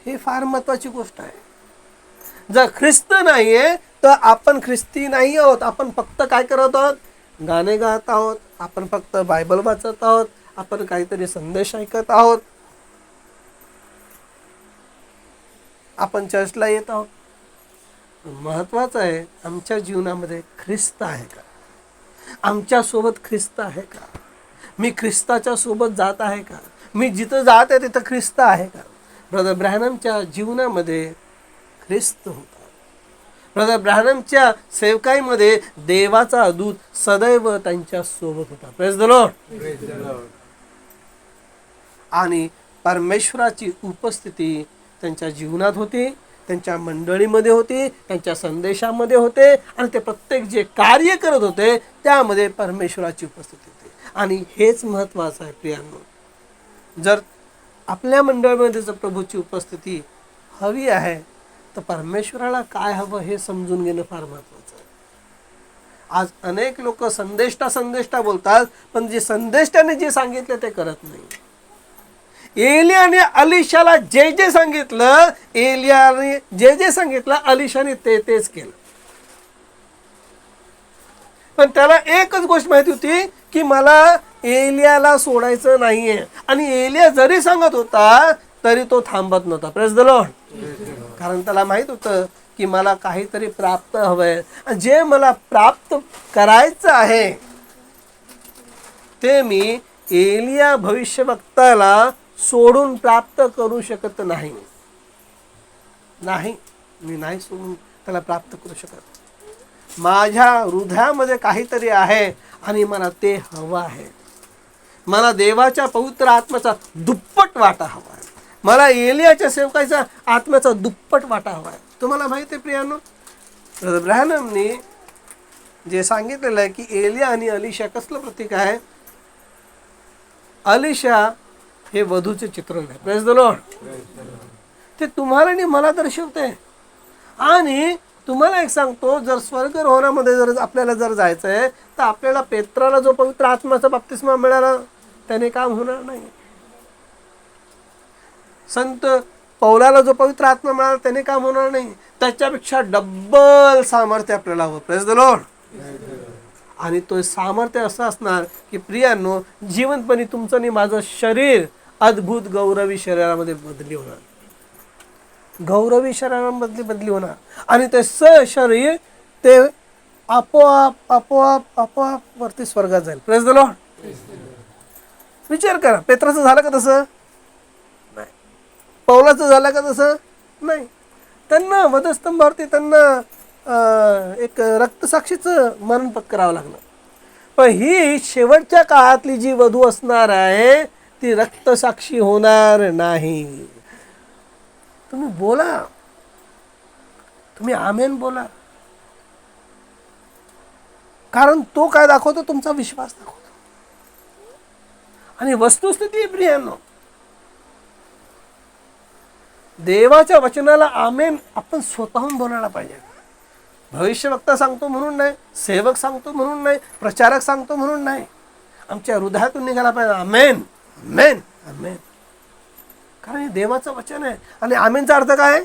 हे फार महत्वाची गोष्ट आहे. जर ख्रिस्त नाहीये तर आपण ख्रिस्ती नाही आहोत. आपण फक्त काय करत आहोत? गाणे गात आहोत, आपण फक्त बायबल वाचत आहोत, आपण काहीतरी संदेश ऐकत आहोत, आपण चर्चला येत आहोत. महत्वाचं आहे, आमच्या जीवनामध्ये ख्रिस्त आहे का? आमच्या सोबत ख्रिस्त आहे का? मी ख्रिस्ताच्या सोबत जात आहे का? मी जिथं जात आहे तिथं ख्रिस्त आहे का? ब्रदर ब्रॅनमच्या जीवनामध्ये ख्रिस्त होता. ब्रदर ब्रॅनमच्या सेवकाईमध्ये देवाचा दूत सदैव त्यांच्या सोबत होता. Praise the Lord. आणि परमेश्वराची उपस्थिती त्यांच्या जीवनात होती, त्यांच्या मंडळीमध्ये होती, त्यांच्या संदेशामध्ये होते, आणि ते प्रत्येक जे कार्य करत होते त्यामध्ये परमेश्वराची उपस्थिती होती. आणि हेच महत्त्वाचं आहे प्रियांनो. जर आपल्या मंडळामध्ये जर प्रभूची उपस्थिती हवी आहे तर परमेश्वराला काय हवं हे समजून घेणं फार महत्त्वाचं आहे. आज अनेक लोक संदेष्टा बोलतात, पण जे संदेष्टाने जे सांगितले ते करत नाही. एलियाने अलिशाला जे जे सांगितलं, एलियाने जे जे सांगितलं, अलिशाने तेच केलं. पण त्याला एकच गोष्ट माहिती होती की मला एलियाला सोडायचं नाहीये. आणि एलिया जरी सांगत होता तरी तो थांबत नव्हता. Praise the Lord. कारण त्याला माहित होतं की मला काहीतरी प्राप्त हवंय. जे मला प्राप्त करायचं आहे ते मी एलिया भविष्यवक्त्याला सोडून प्राप्त करू शकत नाही. मी नाही सोडून त्याला प्राप्त करू शकत. माझ्या हृदयामध्ये काहीतरी आहे आणि मला ते हवं आहे. मला देवाच्या पवित्र आत्म्याचा दुप्पट वाटा हवा आहे. मला एलियाच्या सेवकाचा आत्म्याचा दुप्पट वाटा हवा आहे. तुम्हाला माहिती आहे प्रियानो, ब्रॅनमनी जे सांगितलेलं आहे की एलिया आणि अलिशा कसलं प्रतीक आहे. अलिशा हे वधूचे चित्रण आहे. Praise the Lord. ते तुम्हाला आणि मला दर्शवते. आणि तुम्हाला एक सांगतो, जर स्वर्गरोहणामध्ये जर आपल्याला जर जायचं आहे तर आपल्याला पेत्राला जो पवित्र आत्म्याचा बप्तिस्मा मिळाला त्याने काम होणार नाही. संत पौलाला जो पवित्र आत्मा मिळाला त्याने काम होणार नाही. त्याच्यापेक्षा डबल सामर्थ्य आपल्याला हवं. Praise the Lord. आणि तो सामर्थ्य असं असणार की प्रियांनो, जिवंतपणे तुमचं आणि माझं शरीर अद्भुत गौरवी शरीरामध्ये बदली होणार. गौरवी शरीरामध्ये बदली होणार. आणि ते शरीर ते आपोआप आपोआप आपोआप वरती स्वर्गात जाईल. Praise the Lord. विचार करा, पेत्राचं झालं का तसं नाही. पौलाचं झालं का तसं नाही. त्यांना वधस्तंभावरती त्यांना एक रक्तसाक्षीचं मरण पत्करावं लागलं. पण ही शेवटच्या काळातली जी वधू असणार आहे ती रक्तसाक्षी होणार नाही. तुम्ही बोला, तुम्ही आमेन बोला. कारण तो काय दाखवतो, तुमचा विश्वास दाखवतो. आणि वस्तुस्थिती प्रियांनो, देवाच्या वचनाला आमेन आपण स्वतःहून बोलायला पाहिजे. भविष्यवक्ता सांगतो म्हणून नाही, सेवक सांगतो म्हणून नाही, प्रचारक सांगतो म्हणून नाही. आमच्या हृदयातून निघाला पाहिजे आमेन आमेन आमेन. कारण हे देवाचं वचन आहे. आणि आमेनचा अर्थ काय?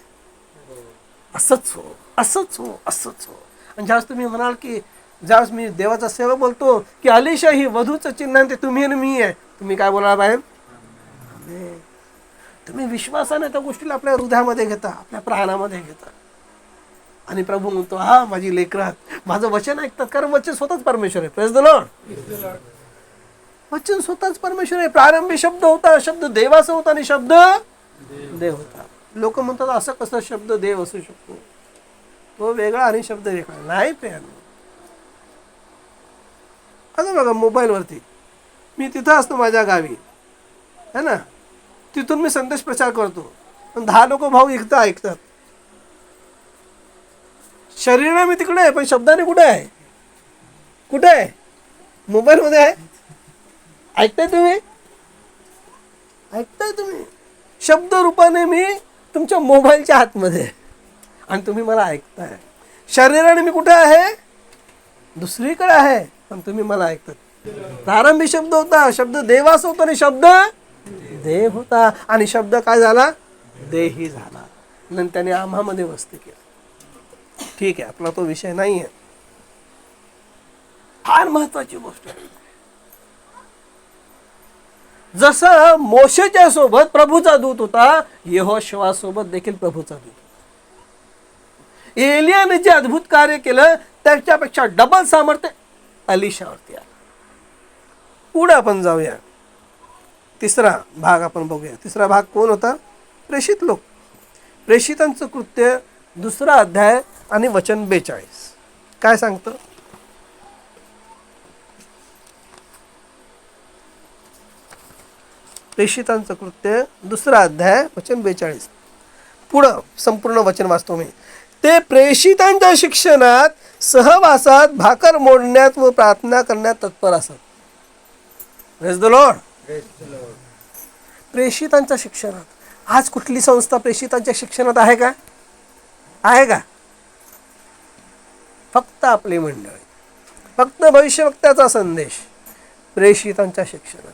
असंच हो, असंच हो, असंच हो. आणि ज्यावेळेस तुम्ही म्हणाल की ज्यावेळेस मी देवाचा सेवक बोलतो की अलिशा ही वधूचं चिन्ह आहे, ते तुम्ही आणि मी आहे, तुम्ही काय बोलायला पाहिजे? आमेन. तुम्ही विश्वासाने त्या गोष्टीला आपल्या हृदयामध्ये घेता, आपल्या प्राणामध्ये घेता. आणि प्रभू म्हणतो, हा माझी लेकरं माझं वचन ऐकतात. कारण वचन स्वतःच परमेश्वर आहे. Praise the Lord. वचन स्वतःच परमेश्वर आहे. प्रारंभी शब्द होता, शब्द देवाचा होता आणि शब्द देव होता. लोक म्हणतात असं कसं शब्द देव असू शकतो, तो वेगळा आणि शब्द वेगळा. नाही प्रियांनो. आता बघा मोबाईलवरती मी तिथं असतो माझ्या गावी है ना, तिथून मी संदेश प्रचार करतो. पण 10 लोक भाऊ ऐकतात. शरीराने मी तिकडे आहे पण शब्दाने कुठे आहे? कुठे आहे? मोबाईलमध्ये आहे. ऐकताय तुम्ही? ऐकताय तुम्ही? शब्द रूपाने मी तुमच्या मोबाईलच्या हातमध्ये आणि तुम्ही मला ऐकताय. शरीराने मी कुठे आहे? दुसरीकडे आहे पण तुम्ही मला ऐकतात. प्रारंभी शब्द होता, शब्द देवाचा होता आणि शब्द देव होता. आणि शब्द काय झाला? देही झाला. नंतर त्याने आम्हामध्ये वस्ती केली. ठीक आहे, आपला तो विषय नाही आहे. फार महत्वाची गोष्ट आहे. जसं मोशेच्या सोबत प्रभूचा दूत होता, यहोशुआ सोबत देखील प्रभूचा दूत होता. एलियाने जे अद्भुत कार्य केलं त्याच्यापेक्षा डबल सामर्थ्य अलिशावरती आलं. पुढे आपण जाऊया. तिसरा भाग आपण बघूया. तिसरा भाग कोण होता? प्रेषित लोक. प्रेषितांचं कृत्य 2 अध्याय आणि वचन 42 काय सांगतं? प्रेषितांचं कृत्य 2 अध्याय वचन 42. पुढं संपूर्ण वचन वाचतो मी. ते प्रेषितांच्या शिक्षणात, सहवासात, भाकर मोडण्यात व प्रार्थना करण्यात तत्पर असत. Praise the Lord. प्रेषितांच्या शिक्षणात. आज कुठली संस्था प्रेषितांच्या शिक्षणात आहे का? आहे का? फक्त आपली मंडळी, फक्त भविष्यवक्त्याचा संदेश प्रेषितांच्या शिक्षणात.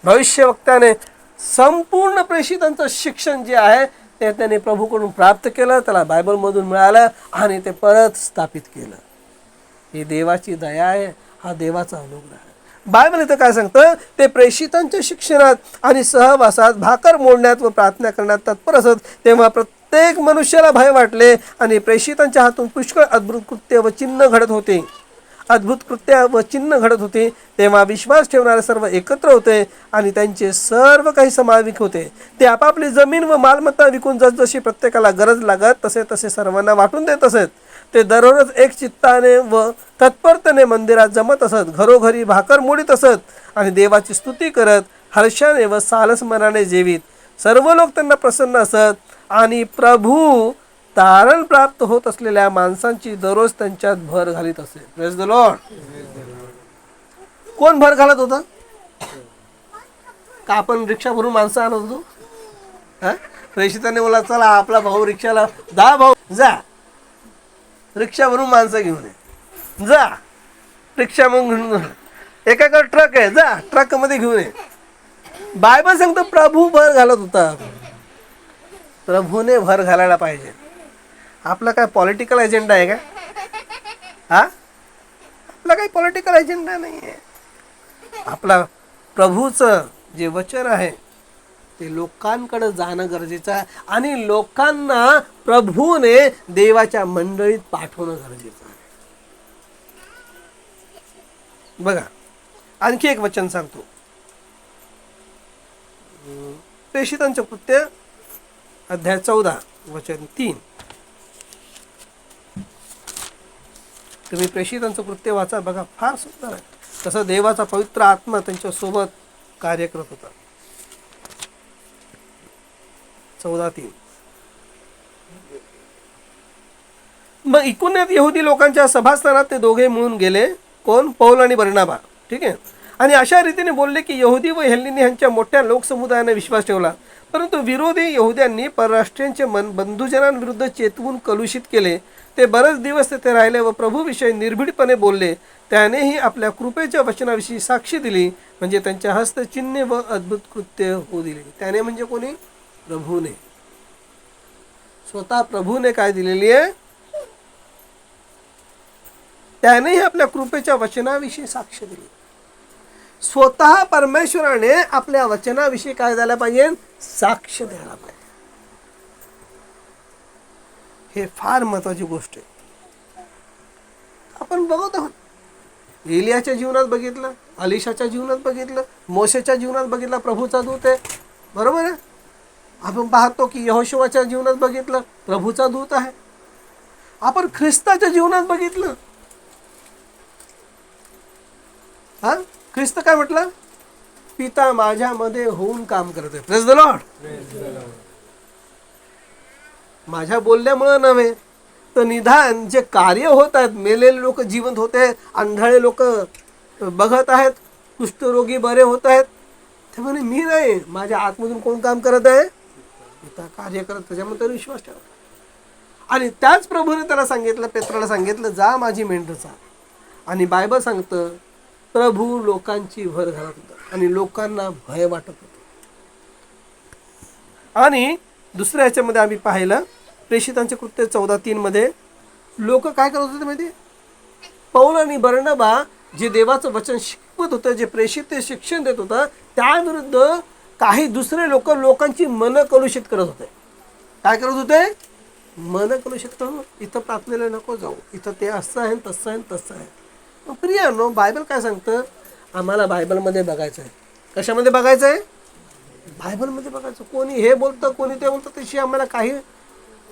भविष्यवक्त्याने संपूर्ण प्रेषितांचं शिक्षण जे आहे ते त्याने प्रभूकडून प्राप्त केलं, त्याला बायबलमधून मिळालं आणि ते परत स्थापित केलं. ही देवाची दया आहे, हा देवाचा अनुग्रह आहे. बायबल इथं काय सांगतं, ते प्रेषितांच्या शिक्षणात आणि सहवासात भाकर मोडण्यात व प्रार्थना करण्यात तत्पर असत. तेव्हा प्रत्येक मनुष्याला भय वाटले आणि प्रेषितांच्या हातून पुष्कळ अद्भुत कृत्य व चिन्ह घडत होते. तेव्हा विश्वास ठेवणारे सर्व एकत्र होते आणि त्यांचे सर्व काही समाविक होते. ते आपापली जमीन व मालमत्ता विकून जसजशी प्रत्येकाला गरज लागत तसे तसे सर्वांना वाटून देत असत. ते दररोज एक चित्ताने व तत्परतेने मंदिरात जमत असत, घरोघरी भाकर मोडीत असत आणि देवाची स्तुती करत हर्षाने व सालस मनाने जेवीत. सर्व लोक त्यांना प्रसन्न असत आणि प्रभू तारण प्राप्त होत असलेल्या माणसांची दररोज त्यांच्यात भर घालीत असे. Praise the Lord. कोण भर घालत होतं? का आपण रिक्षा भरून माणसं आणत होतो? प्रेषिताने बोला, चला आपला भाऊ रिक्षाला, जा भाऊ जा, रिक्षा भरून माणसं घेऊन ये, जा रिक्षा मग एकाकडे ट्रक आहे, जा ट्रक मध्ये घेऊन ये. बायबल सांगतो प्रभू भर घालत होता. प्रभूने भर घालायला पाहिजे. आपला काय पॉलिटिकल एजेंडा आहे का? आपला काही पॉलिटिकल एजेंडा नाही आहे. आपला प्रभूचं जे वचन आहे ते लोकांकडे जाणं गरजेचं आहे आणि लोकांना प्रभूने देवाच्या मंडळीत पाठवणं गरजेचं आहे. बघा, आणखी एक वचन सांगतो. प्रेषितांचे कृत्य अध्याय 14 वचन 3. तुम्ही प्रेषितांचं कृत्य वाचा, बघा फार सुंदर आहे. तसं देवाचा पवित्र आत्मा त्यांच्या सोबत कार्य करत होता. 14:3. मग इकुन्यात यहुदी लोकांच्या सभास्थानात ते दोघे मिळून गेले. कोण? पौल आणि बर्नबा. ठीक आहे. आणि अशा रीतीने बोलले की यहुदी व हेलेनी यांच्या मोठ्या लोकसमुदायाने विश्वास ठेवला. परंतु विरोधी यहुद्यांनी परराष्ट्रीयांचे मन बंधुजनांविरुद्ध चेतवून कलुषित केले. ते बरेच दिवस तेथे राहिले व प्रभूविषयी निर्भीडपणे बोलले. त्यानेही आपल्या कृपेच्या वचनाविषयी साक्षी दिली, म्हणजे त्यांच्या हस्तचिन्हे व अद्भुत कृत्य होऊ दिले. त्याने म्हणजे कोणी? प्रभूने. स्वतः प्रभूने काय दिलेली आहे? त्यानेही आपल्या कृपेच्या वचनाविषयी साक्ष दिली. स्वतः परमेश्वराने आपल्या वचनाविषयी काय द्यायला पाहिजे? साक्ष द्यायला पाहिजे. हे फार महत्वाची गोष्ट आहे. आपण बघत आहोत, एलियाच्या जीवनात बघितलं, अलिशाच्या जीवनात बघितलं, मोशेच्या जीवनात बघितलं, प्रभूचा दूत आहे. बरोबर आहे. आपण पाहतो की यहोशुवाच्या जीवनात बघितलं, प्रभूचा दूत आहे. आपण ख्रिस्ताच्या जीवनात बघितलं. ख्रिस्त काय म्हटलं? पिता माझ्यामध्ये होऊन काम करते. Praise the Lord. माझ्या बोलल्यामुळे नव्हे तर निदान जे कार्य होत आहेत, मेलेले लोक जिवंत होत आहेत, आंधळे लोक बघत आहेत, कुष्ठरोगी बरे होत आहेत, ते म्हणे मी नाही, माझ्या आतमधून कोण काम करत आहे? पिता कार्य करत. त्याच्यामुळे त्याने विश्वास ठेवला. आणि त्याच प्रभूने त्याला सांगितलं, पेत्राला सांगितलं, जा माझी मेंढर चाल. आणि बायबल सांगतं प्रभू लोकांची भर घालत होता आणि लोकांना भय वाटत होतं. आणि दुसऱ्या ह्याच्यामध्ये आम्ही पाहिलं, प्रेषितांचे कृत्य 14:3 मध्ये लोक काय करत होते माहिती? पौल आणि बर्नबा जे देवाचं वचन शिकवत होतं, जे प्रेषित शिक्षण देत होतं, त्याविरुद्ध काही दुसरे लोक लोकांची मन कलुषित करत होते. काय करत होते? मन कलुषित करून, इथं प्रार्थनेला नको जाऊ, इथं ते असं आहे, तसं आहे, तसं आहे. प्रियानो, बायबल काय सांगतं? आम्हाला बायबलमध्ये बघायचं आहे. कशामध्ये बघायचं आहे? बायबलमध्ये बघायचं. कोणी हे बोलतं, कोणी ते बोलतं, त्याशी आम्हाला काही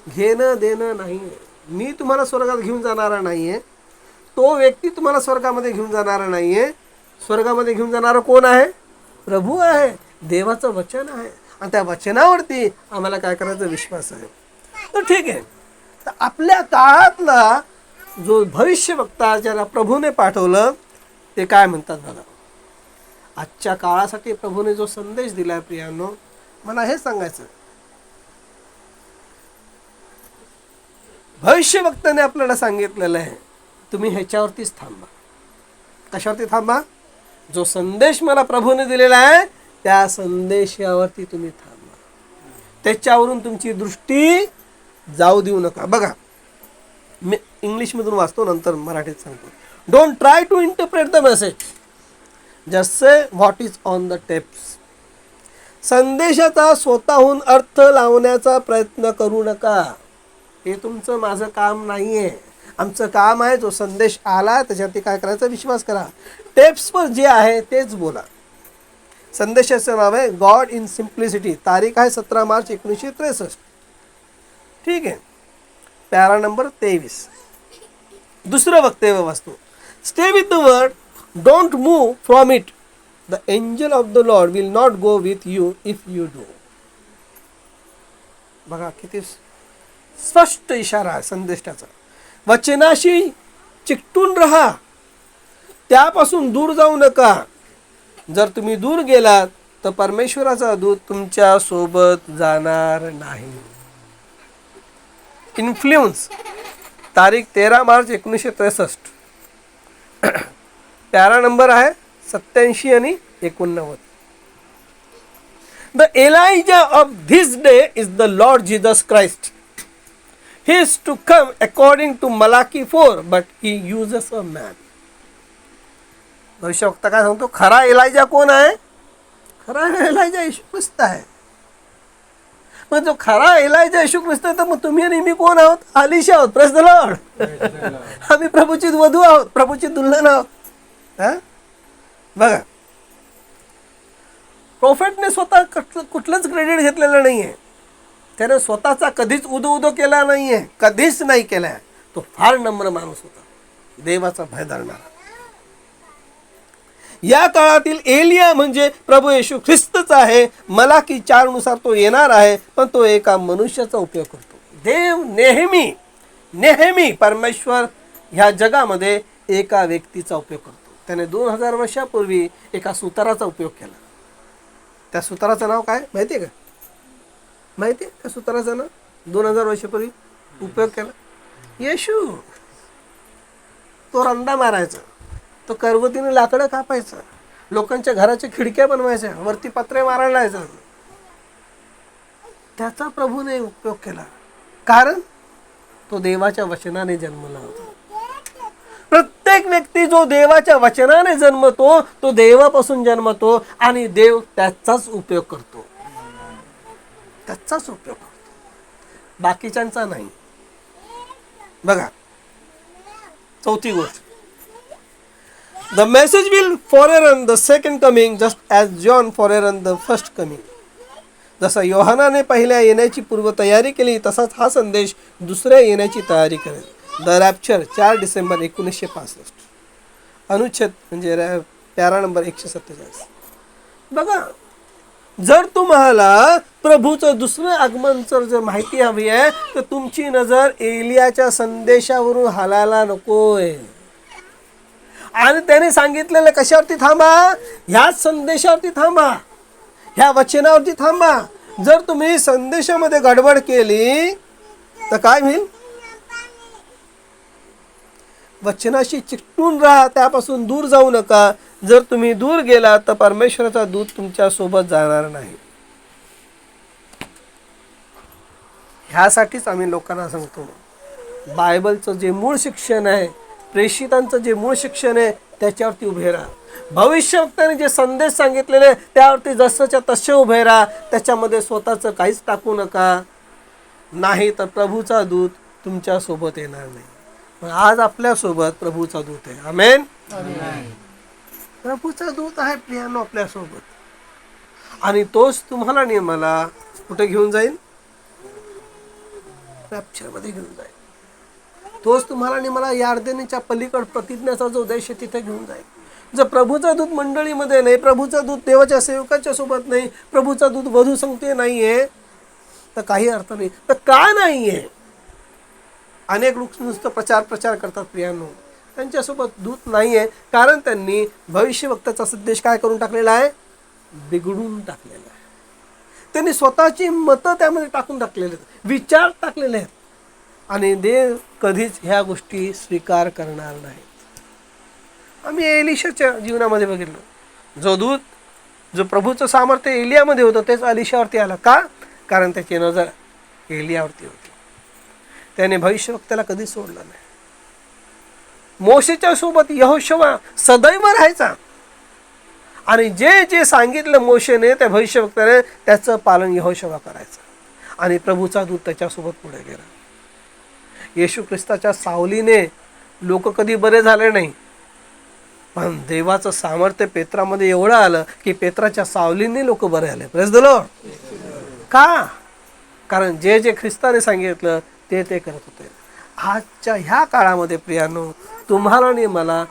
घेणं देणं नाही. मी तुम्हाला स्वर्गात घेऊन जाणारा नाहीये, तो व्यक्ती तुम्हाला स्वर्गामध्ये घेऊन जाणारा नाहीये. स्वर्गामध्ये घेऊन जाणारा कोण आहे? प्रभू आहे, देवाचं वचन आहे. आणि त्या वचनावरती आम्हाला काय करायचं? विश्वास आहे. तर ठीक आहे. तर आपल्या काळातला जो भविष्यवक्ता ज्याला प्रभूने पाठवलं, ते काय म्हणतात बघा. आजच्या काळासाठी प्रभूने जो संदेश दिलाय प्रियांनो, मला हे सांगायचं, भविष्यवक्त्याने आपल्याला सांगितलेलं आहे, तुम्ही ह्याच्यावरतीच थांबा. कशावरती थांबा? जो संदेश मला प्रभूने दिलेला आहे त्या संदेशावरती तुम्ही थांबा. त्याच्यावरून तुमची दृष्टी जाऊ देऊ नका. बघा, मी इंग्लिशमधून वाचतो, नंतर मराठीत सांगतो. Don't try to interpret the message. Just say what is on the tapes. संदेशाचा स्वतःहून अर्थ लावण्याचा प्रयत्न करू नका. हे तुमचं माझं काम नाही आहे. आमचं काम आहे जो संदेश आला त्याच्यावरती काय करायचा विश्वास करा. टेप्सवर जे आहे तेच बोला. संदेशाचं नाव आहे गॉड इन सिम्प्लिसिटी. तारीख आहे 17 मार्च 1963. ठीक आहे. Para number 23. दुसरं वक्तव्य वाचतो. Stay with the word, don't move from it. The angel of the Lord will not go with you if you do. बघा किती स्पष्ट इशारा आहे संदेशाचा. वचनाशी चिकटून राहा, त्यापासून दूर जाऊ नका. जर तुम्ही दूर गेलात तर परमेश्वराचा दूत तुमच्या सोबत जाणार नाही. इन्फ्लुएन्स. तारीख 13 मार्च 1963. पॅरा नंबर आहे 87 आणि 89. The Elijah of this day is the Lord Jesus Christ. He is to come according to Malachi 4, but he uses a man. भविष्यवक्ता काय सांगतो? खरा एलायजा कोण आहे? खरा एलायजा येशू ख्रिस्त आहे. मग जो खरा एलायजा येशू ख्रिस्त आहे तर मग तुम्ही आणि मी कोण आहोत? आलिशा आहोत. Praise the Lord. आम्ही प्रभूची वधू आहोत, प्रभूची दुल्हन आहोत. बघा, प्रॉफेटने स्वतः कुठलंच क्रेडिट घेतलेलं नाही आहे. त्याने स्वतःचा कधीच उदो केला नाही आहे, कधीच नाही केला. तो फार नम्र माणूस होता, देवाचा भय धरणारा. या काळातील एलिया म्हणजे प्रभू येशू ख्रिस्तच आहे. मलाकी 4 नुसार तो येणार आहे, पण तो एका मनुष्याचा उपयोग करतो. देव नेहमी परमेश्वर ह्या जगामध्ये एका व्यक्तीचा उपयोग करतो. त्याने 2000 वर्षापूर्वी एका सुताराचा उपयोग केला. त्या सुताराचं नाव काय माहिती आहे का? माहिती आहे त्या सुताराचं नाव? 2000 वर्षापूर्वी उपयोग केला येशू. तो रंदा मारायचा, तो करवतीने लाकडं कापायचं, लोकांच्या घराच्या खिडक्या बनवायच्या, वरती पत्रे मारायला जायचं. त्याचा प्रभूने उपयोग केला, कारण तो देवाच्या वचनाने जन्मला होता. प्रत्येक व्यक्ती जो देवाच्या वचनाने जन्मतो तो देवापासून जन्मतो आणि देव त्याचाच उपयोग करतो. त्याचाच उपयोग करतो, बाकीच्यांचा नाही. बघा, चौथी गोष्ट. The message will forerun the second coming just as John forerun the first coming. जसा योहानाने पहिल्या येण्याची पूर्वतयारी केली तसाच हा संदेश दुसऱ्या येण्याची तयारी करेल. The rupture 4 December 1965. अनुच्छेद म्हणजे पॅरा नंबर 147. बघा, जर तुम्हाला प्रभूचं दुसरं आगमन जर माहिती हवी आहे तर तुमची नजर एलियाच्या संदेशावरून हलायला नकोय. आणि त्याने सांगितलेलं कशावरती थांबा? ह्याच संदेशावरती थांबा, ह्या वचनावरती थांबा. जर तुम्ही संदेशामध्ये गडबड केली तर काय होईल? वचनाशी चिकटून राहा, त्यापासून दूर जाऊ नका. जर तुम्ही दूर गेला तर परमेश्वराचा दूत तुमच्या सोबत जाणार नाही. ह्यासाठीच आम्ही लोकांना सांगतो, बायबलचं जे मूळ शिक्षण आहे, प्रेषितांचं जे मूळ शिक्षण आहे त्याच्यावरती उभे राहा. भविष्यवक्त्याने जे संदेश सांगितलेले त्यावरती जसंच्या तसे उभे राहा. त्याच्यामध्ये स्वतःचं काहीच टाकू नका, नाही तर प्रभूचा दूत तुमच्या सोबत येणार नाही. पण आज आपल्यासोबत प्रभूचा दूत आहे. आमेन. प्रभूचा दूत आहे प्रियानो आपल्यासोबत, आणि तोच तुम्हाला आणि मला कुठे घेऊन जाईल? रॅप्चरमध्ये घेऊन जाईल. तोच तुम्हाला आणि मला यार्देनीच्या पलीकड प्रतिज्ञाचा जो देश आहे तिथे घेऊन जाईल. जर प्रभूचा दूत मंडळीमध्ये नाही, प्रभूचा दूत देवाच्या सेवकाच्या सोबत नाही, प्रभूचा दूत वधू संगती नाहीये, तर काही अर्थ नाही. तर का नाहीये? अनेक लोक नुसतं प्रचार करतात प्रियांनो, त्यांच्यासोबत दूत नाहीये, कारण त्यांनी भविष्यवक्त्याचा संदेश काय करून टाकलेला आहे? बिघडून टाकलेला आहे. त्यांनी स्वतःची मतं त्यामध्ये टाकून टाकलेले आहेत, विचार टाकलेले आहेत, आणि देव कधीच ह्या गोष्टी स्वीकार करणार नाहीत. आम्ही एलिशाच्या जीवनामध्ये बघितलं, जो दूत, जो प्रभूचं सामर्थ्य एलियामध्ये होतं तेच एलिशावरती आला. का? कारण त्याची नजर एलियावरती होती. त्याने भविष्यवक्त्याला कधी सोडलं नाही. मोशेच्या सोबत यहोशुआ सदैव राहायचा, आणि जे जे सांगितलं मोशेने त्या भविष्यवक्त्याने त्याचं पालन यहोशुआ करायचं. आणि प्रभूचा दूत त्याच्यासोबत पुढे गेला. येशू ख्रिस्ताच्या सावलीने लोक कधी बरे झाले नाही, पण देवाचं सामर्थ्य पेत्रामध्ये एवढं आलं की पेत्राच्या सावलीने लोक बरे आले. Praise the Lord. का? कारण जे जे ख्रिस्ताने सांगितलं ते ते करत होते. आजच्या ह्या काळामध्ये प्रियानो, तुम्हाला आणि मला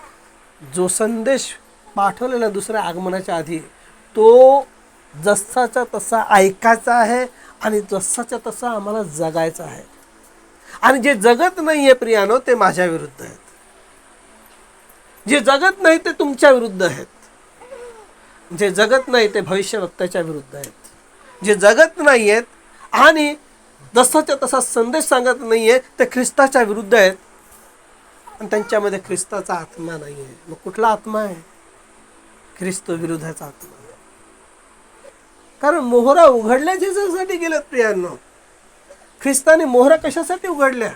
जो संदेश पाठवलेला दुसऱ्या आगमनाच्या आधी, तो जसाचा तसा ऐकायचा आहे आणि जसाच्या तसा आम्हाला जगायचा आहे. आणि जे जगत नाही आहे प्रियानो, ते माझ्या विरुद्ध आहेत. जे जगत नाही ते तुमच्या विरुद्ध आहेत. जे जगत नाही ते भविष्यवक्त्याच्या विरुद्ध आहेत. जे जगत नाही आहेत आणि जसाच्या तसा संदेश सांगत नाही आहे ते ख्रिस्ताच्या विरुद्ध आहेत. आणि त्यांच्यामध्ये ख्रिस्ताचा आत्मा नाही आहे. मग कुठला आत्मा आहे? ख्रिस्त विरुद्धाचा आत्मा. कारण मोहरा उघडल्या जेसाठी गेल्यात प्रियांनो. ख्रिस्ताने मोहरा कशासाठी उघडल्या?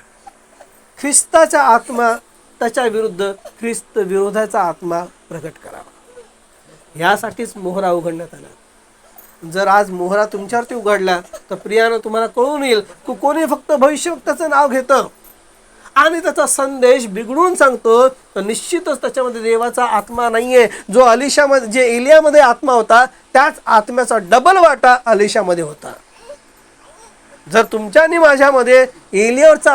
ख्रिस्ताचा आत्मा त्याच्या विरुद्ध ख्रिस्त विरोधाचा आत्मा प्रकट करावा, यासाठीच मोहरा उघडण्यात आला. जर आज मोहरा तुमच्यावरती उघडला तर प्रियानं तुम्हाला कळून येईल की कोणी फक्त भविष्यवक्त्याचं नाव घेतं आणि त्याचा संदेश बिघडून सांगतो, तर निश्चितच त्याच्यामध्ये देवाचा आत्मा नाहीये. जो अलिशामध्ये, जे एलियामध्ये आत्मा होता, त्याच आत्म्याचा डबल वाटा अलिशामध्ये होता. जर तुमच्या आणि माझ्यामध्ये एलियावरती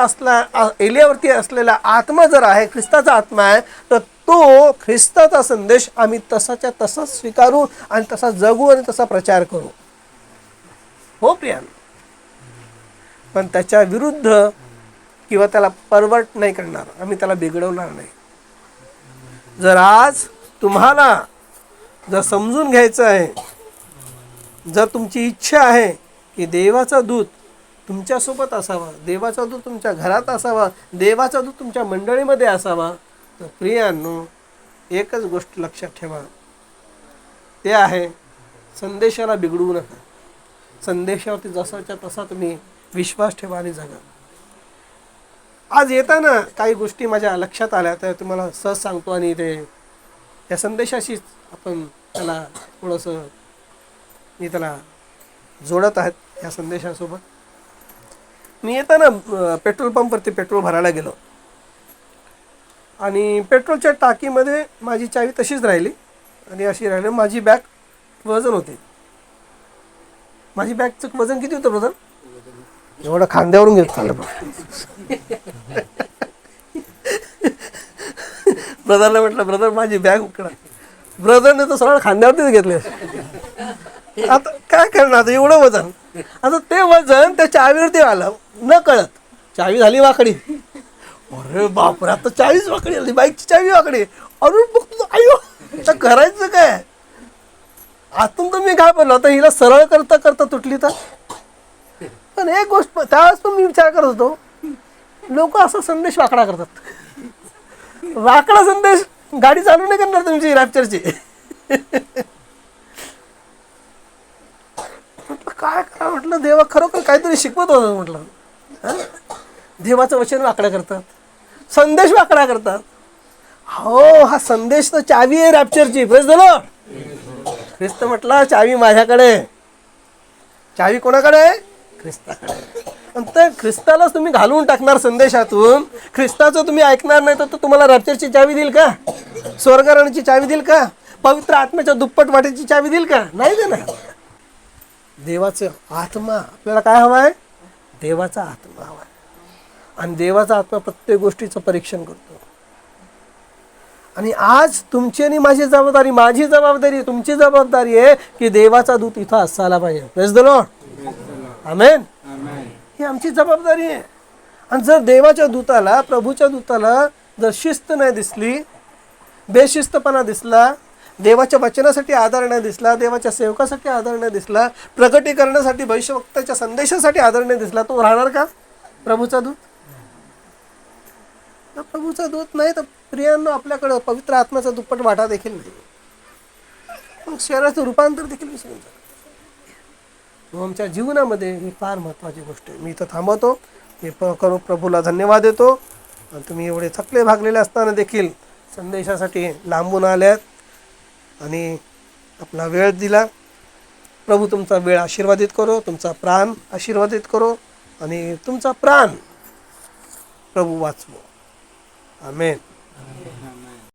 असलेला आत्मा जर आहे, ख्रिस्ताचा आत्मा आहे, तर तो ख्रिस्ताचा संदेश आम्ही तसाच्या तसाच स्वीकारू आणि तसा जगू आणि तसा प्रचार करू. हो प्रियान. पण त्याच्या विरुद्ध किंवा त्याला परवर्ट नाही करणार, आम्ही त्याला बिघडवणार नाही. जर आज तुम्हाला जर समजून घ्यायचं आहे, जर तुमची इच्छा आहे की देवाचा दूत तुमच्यासोबत असावा, देवाचा दूत तुमच्या घरात असावा, देवाचा दूत तुमच्या मंडळीमध्ये असावा, तर प्रियांनो एकच गोष्ट लक्षात ठेवा, ते आहे संदेशाला बिघडवू नका. संदेशावरती जसाच्या तसा तुम्ही विश्वास ठेवा आणि जगा. आज येताना काही गोष्टी माझ्या लक्षात आल्या, तर तुम्हाला सहज सांगतो आणि ते या संदेशाशीच आपण त्याला थोडंसं मी त्याला जोडत आहेत या संदेशासोबत. मी येताना पेट्रोल पंपवरती पेट्रोल भरायला गेलो आणि पेट्रोलच्या टाकीमध्ये माझी चावी तशीच राहिली आणि अशी राहिली. माझी बॅग वजन होते. माझी बॅगचं वजन किती होतं ब्रदर? एवढं खांद्यावरून घेत चाललं. ब्रदरला म्हटलं, ब्रदर माझी बॅग उकडा. ब्रदरने तर सरळ खांद्यावरतीच घेतले. आता काय करणार, आता एवढं वजन. आता ते वजन त्या चावीवरती आलं न कळत. चावी झाली वाकडी. अरे बापरे, आता चावीच वाकडी आली, बाईकची चावी वाकडी. अरे बघतो, अयो आता करायचं काय? आतून तर मी काय बोललो, आता हिला सरळ करता करता तुटली तर. पण एक गोष्ट त्यावेळेस पण मी विचार करत होतो, लोक असा संदेश वाकडा करतात. वाकडा संदेश गाडी चालू नाही करणार तुमची रॅप्चरची. म्हटलं काय करा, म्हटलं देवा खरोखर काहीतरी शिकवत होतं. म्हटलं देवाचं वचन वाकडा करतात, संदेश वाकडा करतात. हो, हा संदेश तर चावी आहे रॅप्चरची. Praise the Lord. ख्रिस्त म्हटला चावी माझ्याकडे. चावी कोणाकडे आहे? ख्रिस्ताकडे. तर ख्रिस्तालाच तुम्ही घालवून टाकणार संदेशातून. ख्रिस्ताचं तुम्ही ऐकणार नाही तर तुम्हाला रॅप्चरची चावी देईल का? स्वर्गारोहणाची चावी देईल का? पवित्र आत्म्याच्या दुप्पट वाटेची चावी देईल का? नाही देणार. देवाचं आत्मा आपल्याला काय हवा आहे? देवाचा आत्मा हवा आहे. आणि देवाचा आत्मा प्रत्येक गोष्टीचं परीक्षण करतो. आणि आज तुमची आणि माझी जबाबदारी, माझी जबाबदारी, तुमची जबाबदारी आहे की देवाचा दूत इथं असायला पाहिजे. Praise the Lord. आमेन. ही आमची जबाबदारी आहे. आणि जर देवाच्या दूताला, प्रभूच्या दूताला जर शिस्त नाही दिसली, बेशिस्तपणा दिसला, देवाच्या वचनासाठी आदर नाही दिसला, देवाच्या सेवकासाठी आदर नाही दिसला, प्रगटीकरणासाठी भविष्यवक्त्याच्या संदेशासाठी आदर नाही दिसला, तो राहणार का प्रभूचा दूत? प्रभूचा दूत नाही तर प्रियांनो आपल्याकडं पवित्र आत्म्याचा दुप्पट वाटा देखील नाही. मग शरीराचं रूपांतर देखील विसरून जातं. आमच्या जीवनामध्ये ही फार महत्त्वाची गोष्ट आहे. मी इथं थांबवतो. मी करू प्रभूला धन्यवाद देतो. आणि तुम्ही एवढे थकले भागलेले असताना देखील संदेशासाठी लांबून आल्यात आणि आपला वेळ दिला. प्रभू तुमचा वेळ आशीर्वादित करो, तुमचा प्राण आशीर्वादित करो आणि तुमचा प्राण प्रभू वाचवो. आमेन.